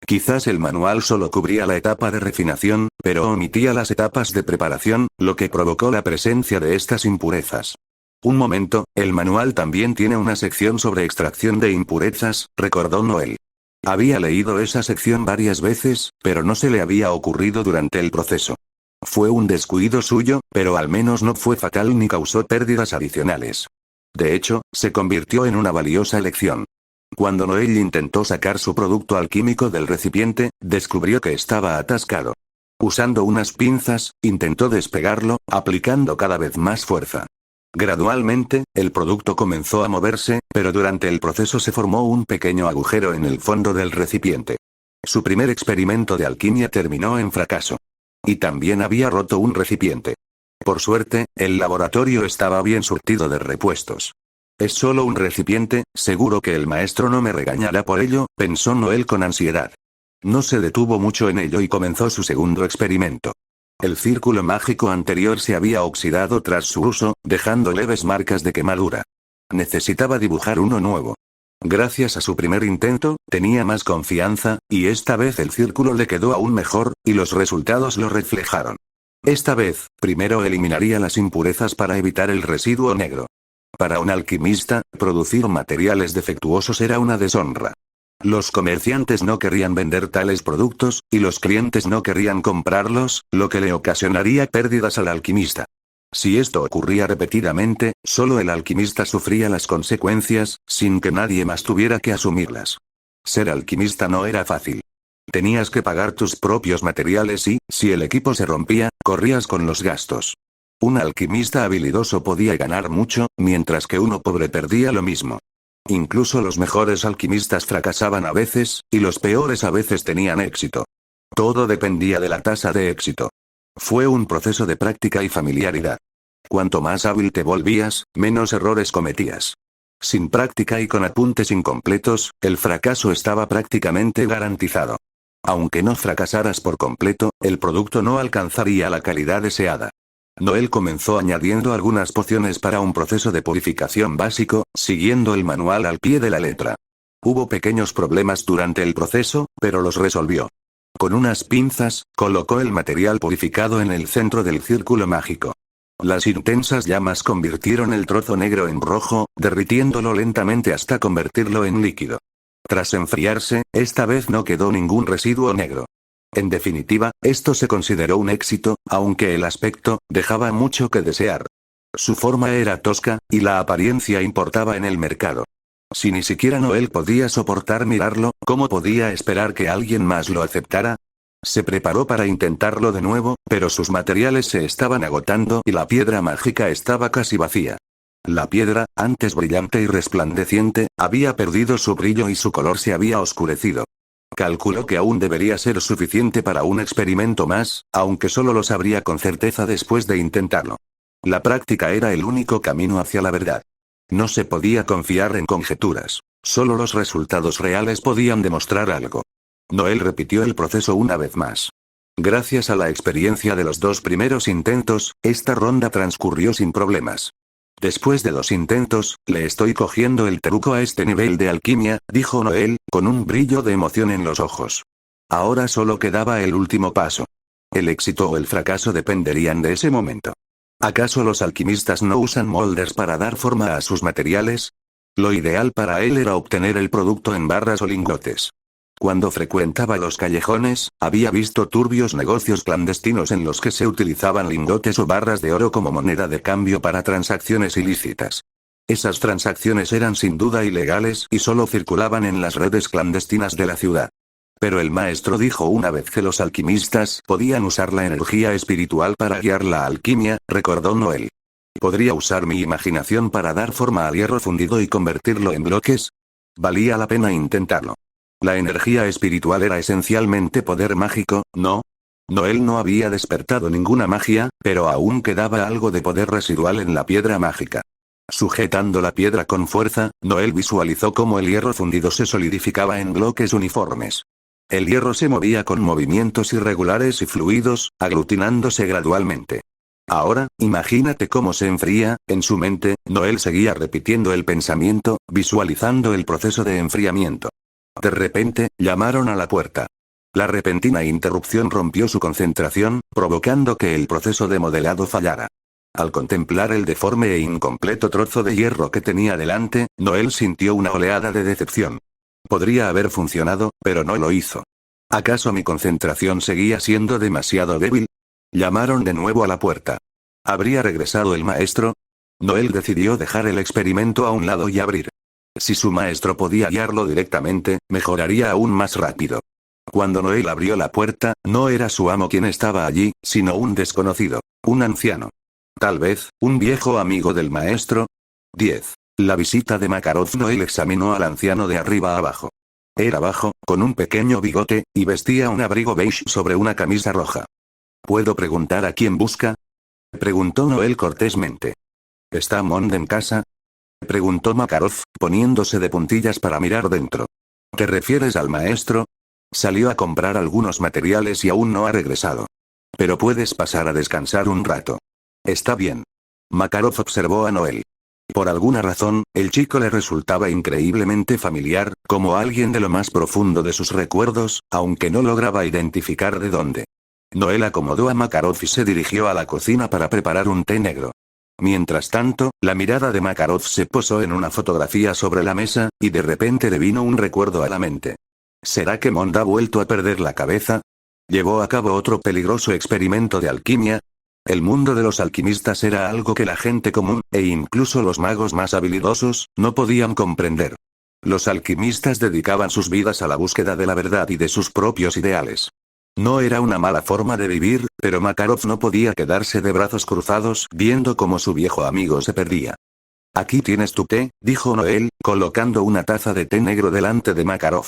Quizás el manual solo cubría la etapa de refinación, pero omitía las etapas de preparación, lo que provocó la presencia de estas impurezas. Un momento, el manual también tiene una sección sobre extracción de impurezas, recordó Noel. Había leído esa sección varias veces, pero no se le había ocurrido durante el proceso. Fue un descuido suyo, pero al menos no fue fatal ni causó pérdidas adicionales. De hecho, se convirtió en una valiosa lección. Cuando Noel intentó sacar su producto alquímico del recipiente, descubrió que estaba atascado. Usando unas pinzas, intentó despegarlo, aplicando cada vez más fuerza. Gradualmente, el producto comenzó a moverse, pero durante el proceso se formó un pequeño agujero en el fondo del recipiente. Su primer experimento de alquimia terminó en fracaso. Y también había roto un recipiente. Por suerte, el laboratorio estaba bien surtido de repuestos. Es solo un recipiente, seguro que el maestro no me regañará por ello, pensó Noel con ansiedad. No se detuvo mucho en ello y comenzó su segundo experimento. El círculo mágico anterior se había oxidado tras su uso, dejando leves marcas de quemadura. Necesitaba dibujar uno nuevo. Gracias a su primer intento, tenía más confianza, y esta vez el círculo le quedó aún mejor, y los resultados lo reflejaron. Esta vez, primero eliminaría las impurezas para evitar el residuo negro. Para un alquimista, producir materiales defectuosos era una deshonra. Los comerciantes no querrían vender tales productos, y los clientes no querrían comprarlos, lo que le ocasionaría pérdidas al alquimista. Si esto ocurría repetidamente, solo el alquimista sufría las consecuencias, sin que nadie más tuviera que asumirlas. Ser alquimista no era fácil. Tenías que pagar tus propios materiales y, si el equipo se rompía, corrías con los gastos. Un alquimista habilidoso podía ganar mucho, mientras que uno pobre perdía lo mismo. Incluso los mejores alquimistas fracasaban a veces, y los peores a veces tenían éxito. Todo dependía de la tasa de éxito. Fue un proceso de práctica y familiaridad. Cuanto más hábil te volvías, menos errores cometías. Sin práctica y con apuntes incompletos, el fracaso estaba prácticamente garantizado. Aunque no fracasaras por completo, el producto no alcanzaría la calidad deseada. Noel comenzó añadiendo algunas pociones para un proceso de purificación básico, siguiendo el manual al pie de la letra. Hubo pequeños problemas durante el proceso, pero los resolvió. Con unas pinzas, colocó el material purificado en el centro del círculo mágico. Las intensas llamas convirtieron el trozo negro en rojo, derritiéndolo lentamente hasta convertirlo en líquido. Tras enfriarse, esta vez no quedó ningún residuo negro. En definitiva, esto se consideró un éxito, aunque el aspecto dejaba mucho que desear. Su forma era tosca, y la apariencia importaba en el mercado. Si ni siquiera Noel podía soportar mirarlo, ¿cómo podía esperar que alguien más lo aceptara? Se preparó para intentarlo de nuevo, pero sus materiales se estaban agotando y la piedra mágica estaba casi vacía. La piedra, antes brillante y resplandeciente, había perdido su brillo y su color se había oscurecido. Calculó que aún debería ser suficiente para un experimento más, aunque solo lo sabría con certeza después de intentarlo. La práctica era el único camino hacia la verdad. No se podía confiar en conjeturas. Solo los resultados reales podían demostrar algo. Noel repitió el proceso una vez más. Gracias a la experiencia de los 2 primeros intentos, esta ronda transcurrió sin problemas. Después de 2 intentos, le estoy cogiendo el truco a este nivel de alquimia, dijo Noel, con un brillo de emoción en los ojos. Ahora solo quedaba el último paso. El éxito o el fracaso dependerían de ese momento. ¿Acaso los alquimistas no usan molders para dar forma a sus materiales? Lo ideal para él era obtener el producto en barras o lingotes. Cuando frecuentaba los callejones, había visto turbios negocios clandestinos en los que se utilizaban lingotes o barras de oro como moneda de cambio para transacciones ilícitas. Esas transacciones eran sin duda ilegales y solo circulaban en las redes clandestinas de la ciudad. Pero el maestro dijo una vez que los alquimistas podían usar la energía espiritual para guiar la alquimia, recordó Noel. ¿Podría usar mi imaginación para dar forma al hierro fundido y convertirlo en bloques? Valía la pena intentarlo. La energía espiritual era esencialmente poder mágico, ¿no? Noel no había despertado ninguna magia, pero aún quedaba algo de poder residual en la piedra mágica. Sujetando la piedra con fuerza, Noel visualizó cómo el hierro fundido se solidificaba en bloques uniformes. El hierro se movía con movimientos irregulares y fluidos, aglutinándose gradualmente. Ahora, imagínate cómo se enfría. En su mente, Noel seguía repitiendo el pensamiento, visualizando el proceso de enfriamiento. De repente, llamaron a la puerta. La repentina interrupción rompió su concentración, provocando que el proceso de modelado fallara. Al contemplar el deforme e incompleto trozo de hierro que tenía delante, Noel sintió una oleada de decepción. Podría haber funcionado, pero no lo hizo. ¿Acaso mi concentración seguía siendo demasiado débil? Llamaron de nuevo a la puerta. ¿Habría regresado el maestro? Noel decidió dejar el experimento a un lado y abrir. Si su maestro podía guiarlo directamente, mejoraría aún más rápido. Cuando Noel abrió la puerta, no era su amo quien estaba allí, sino un desconocido, un anciano. Tal vez, un viejo amigo del maestro. 10. La visita de Makarov. Noel examinó al anciano de arriba a abajo. Era bajo, con un pequeño bigote, y vestía un abrigo beige sobre una camisa roja. ¿Puedo preguntar a quién busca? Preguntó Noel cortésmente. ¿Está Mond en casa? Preguntó Makarov, poniéndose de puntillas para mirar dentro. ¿Te refieres al maestro? Salió a comprar algunos materiales y aún no ha regresado. Pero puedes pasar a descansar un rato. Está bien. Makarov observó a Noel. Por alguna razón, el chico le resultaba increíblemente familiar, como alguien de lo más profundo de sus recuerdos, aunque no lograba identificar de dónde. Noel acomodó a Makarov y se dirigió a la cocina para preparar un té negro. Mientras tanto, la mirada de Makarov se posó en una fotografía sobre la mesa, y de repente le vino un recuerdo a la mente. ¿Será que Mond ha vuelto a perder la cabeza? ¿Llevó a cabo otro peligroso experimento de alquimia? El mundo de los alquimistas era algo que la gente común, e incluso los magos más habilidosos, no podían comprender. Los alquimistas dedicaban sus vidas a la búsqueda de la verdad y de sus propios ideales. No era una mala forma de vivir, pero Makarov no podía quedarse de brazos cruzados viendo cómo su viejo amigo se perdía. Aquí tienes tu té, dijo Noel, colocando una taza de té negro delante de Makarov.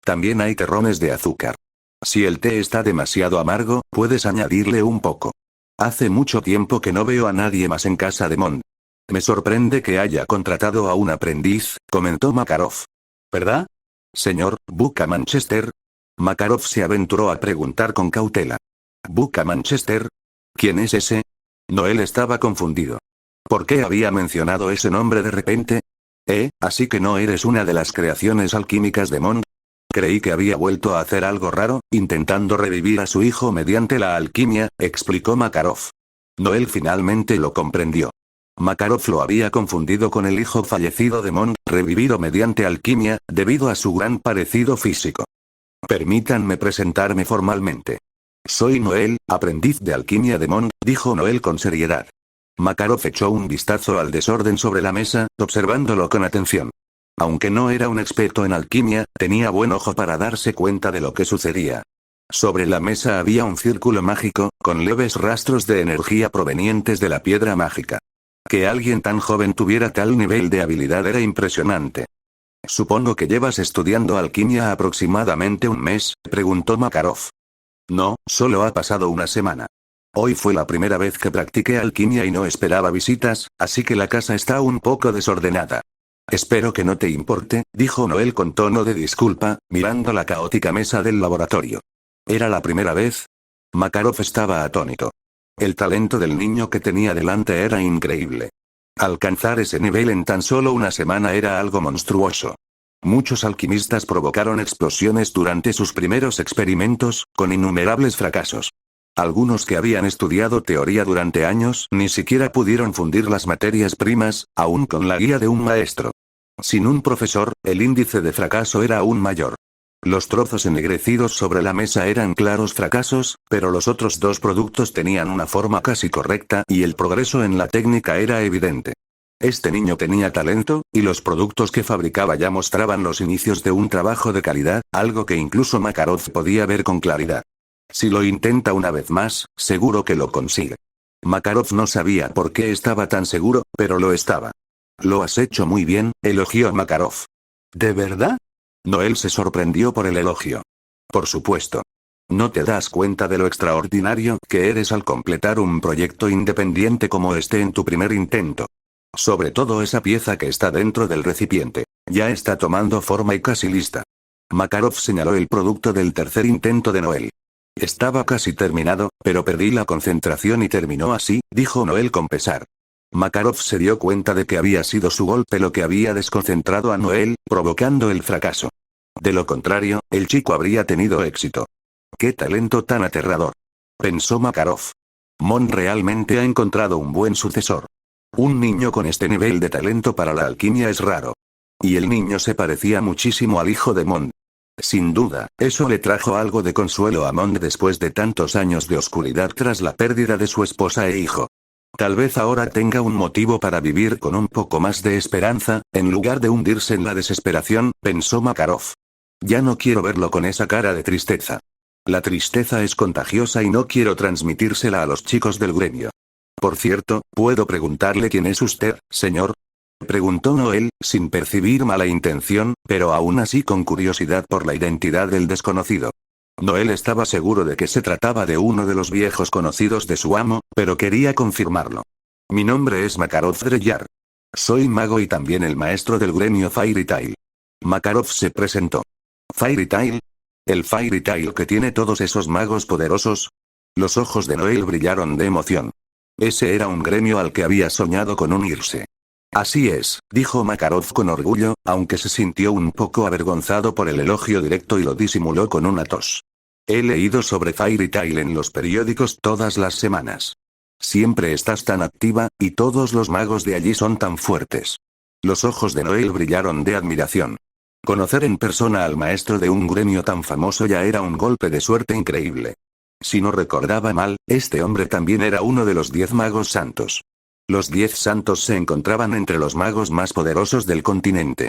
También hay terrones de azúcar. Si el té está demasiado amargo, puedes añadirle un poco. Hace mucho tiempo que no veo a nadie más en casa de Mond. Me sorprende que haya contratado a un aprendiz, comentó Makarov. ¿Verdad? Señor, ¿Buca Manchester? Makarov se aventuró a preguntar con cautela. ¿Buca Manchester? ¿Quién es ese? Noel estaba confundido. ¿Por qué había mencionado ese nombre de repente? Así que no eres una de las creaciones alquímicas de Mond. Creí que había vuelto a hacer algo raro, intentando revivir a su hijo mediante la alquimia, explicó Makarov. Noel finalmente lo comprendió. Makarov lo había confundido con el hijo fallecido de Mond, revivido mediante alquimia, debido a su gran parecido físico. Permítanme presentarme formalmente. Soy Noel, aprendiz de alquimia de Mond, dijo Noel con seriedad. Makarov echó un vistazo al desorden sobre la mesa, observándolo con atención. Aunque no era un experto en alquimia, tenía buen ojo para darse cuenta de lo que sucedía. Sobre la mesa había un círculo mágico, con leves rastros de energía provenientes de la piedra mágica. Que alguien tan joven tuviera tal nivel de habilidad era impresionante. Supongo que llevas estudiando alquimia aproximadamente un mes, preguntó Makarov. No, solo ha pasado una semana. Hoy fue la primera vez que practiqué alquimia y no esperaba visitas, así que la casa está un poco desordenada. Espero que no te importe, dijo Noel con tono de disculpa, mirando la caótica mesa del laboratorio. ¿Era la primera vez? Makarov estaba atónito. El talento del niño que tenía delante era increíble. Alcanzar ese nivel en tan solo una semana era algo monstruoso. Muchos alquimistas provocaron explosiones durante sus primeros experimentos, con innumerables fracasos. Algunos que habían estudiado teoría durante años ni siquiera pudieron fundir las materias primas, aún con la guía de un maestro. Sin un profesor, el índice de fracaso era aún mayor. Los trozos ennegrecidos sobre la mesa eran claros fracasos, pero los otros dos productos tenían una forma casi correcta y el progreso en la técnica era evidente. Este niño tenía talento, y los productos que fabricaba ya mostraban los inicios de un trabajo de calidad, algo que incluso Makarov podía ver con claridad. Si lo intenta una vez más, seguro que lo consigue. Makarov no sabía por qué estaba tan seguro, pero lo estaba. Lo has hecho muy bien, elogió Makarov. ¿De verdad? Noel se sorprendió por el elogio. Por supuesto. ¿No te das cuenta de lo extraordinario que eres al completar un proyecto independiente como este en tu primer intento? Sobre todo esa pieza que está dentro del recipiente. Ya está tomando forma y casi lista. Makarov señaló el producto del tercer intento de Noel. Estaba casi terminado, pero perdí la concentración y terminó así, dijo Noel con pesar. Makarov se dio cuenta de que había sido su golpe lo que había desconcentrado a Noel, provocando el fracaso. De lo contrario, el chico habría tenido éxito. ¡Qué talento tan aterrador!, pensó Makarov. Mon realmente ha encontrado un buen sucesor. Un niño con este nivel de talento para la alquimia es raro. Y el niño se parecía muchísimo al hijo de Mon. Sin duda, eso le trajo algo de consuelo a Mond después de tantos años de oscuridad tras la pérdida de su esposa e hijo. Tal vez ahora tenga un motivo para vivir con un poco más de esperanza, en lugar de hundirse en la desesperación, pensó Makarov. Ya no quiero verlo con esa cara de tristeza. La tristeza es contagiosa y no quiero transmitírsela a los chicos del gremio. Por cierto, ¿puedo preguntarle quién es usted, señor? Preguntó Noel, sin percibir mala intención, pero aún así con curiosidad por la identidad del desconocido. Noel estaba seguro de que se trataba de uno de los viejos conocidos de su amo, pero quería confirmarlo. Mi nombre es Makarov Dreyar. Soy mago y también el maestro del gremio Fairy Tail. Makarov se presentó. ¿Fairy Tail? ¿El Fairy Tail que tiene todos esos magos poderosos? Los ojos de Noel brillaron de emoción. Ese era un gremio al que había soñado con unirse. Así es, dijo Makarov con orgullo, aunque se sintió un poco avergonzado por el elogio directo y lo disimuló con una tos. He leído sobre Fairy Tail en los periódicos todas las semanas. Siempre estás tan activa, y todos los magos de allí son tan fuertes. Los ojos de Noel brillaron de admiración. Conocer en persona al maestro de un gremio tan famoso ya era un golpe de suerte increíble. Si no recordaba mal, este hombre también era uno de los 10 magos santos. Los 10 santos se encontraban entre los magos más poderosos del continente.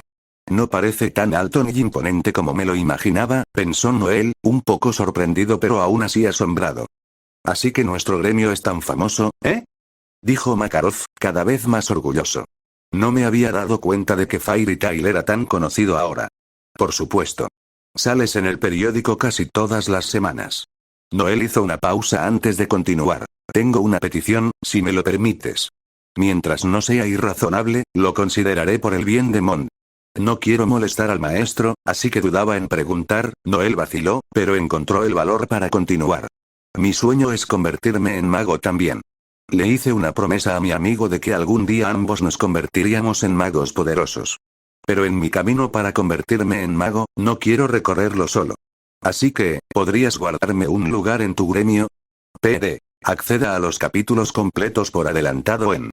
No parece tan alto ni imponente como me lo imaginaba, pensó Noel, un poco sorprendido pero aún así asombrado. Así que nuestro gremio es tan famoso, ¿eh? Dijo Makarov, cada vez más orgulloso. No me había dado cuenta de que Fairy Tail era tan conocido ahora. Por supuesto. Sales en el periódico casi todas las semanas. Noel hizo una pausa antes de continuar. Tengo una petición, si me lo permites. Mientras no sea irrazonable, lo consideraré por el bien de Mond. No quiero molestar al maestro, así que dudaba en preguntar. Noel vaciló, pero encontró el valor para continuar. Mi sueño es convertirme en mago también. Le hice una promesa a mi amigo de que algún día ambos nos convertiríamos en magos poderosos. Pero en mi camino para convertirme en mago, no quiero recorrerlo solo. Así que, ¿podrías guardarme un lugar en tu gremio? PD. Acceda a los capítulos completos por adelantado en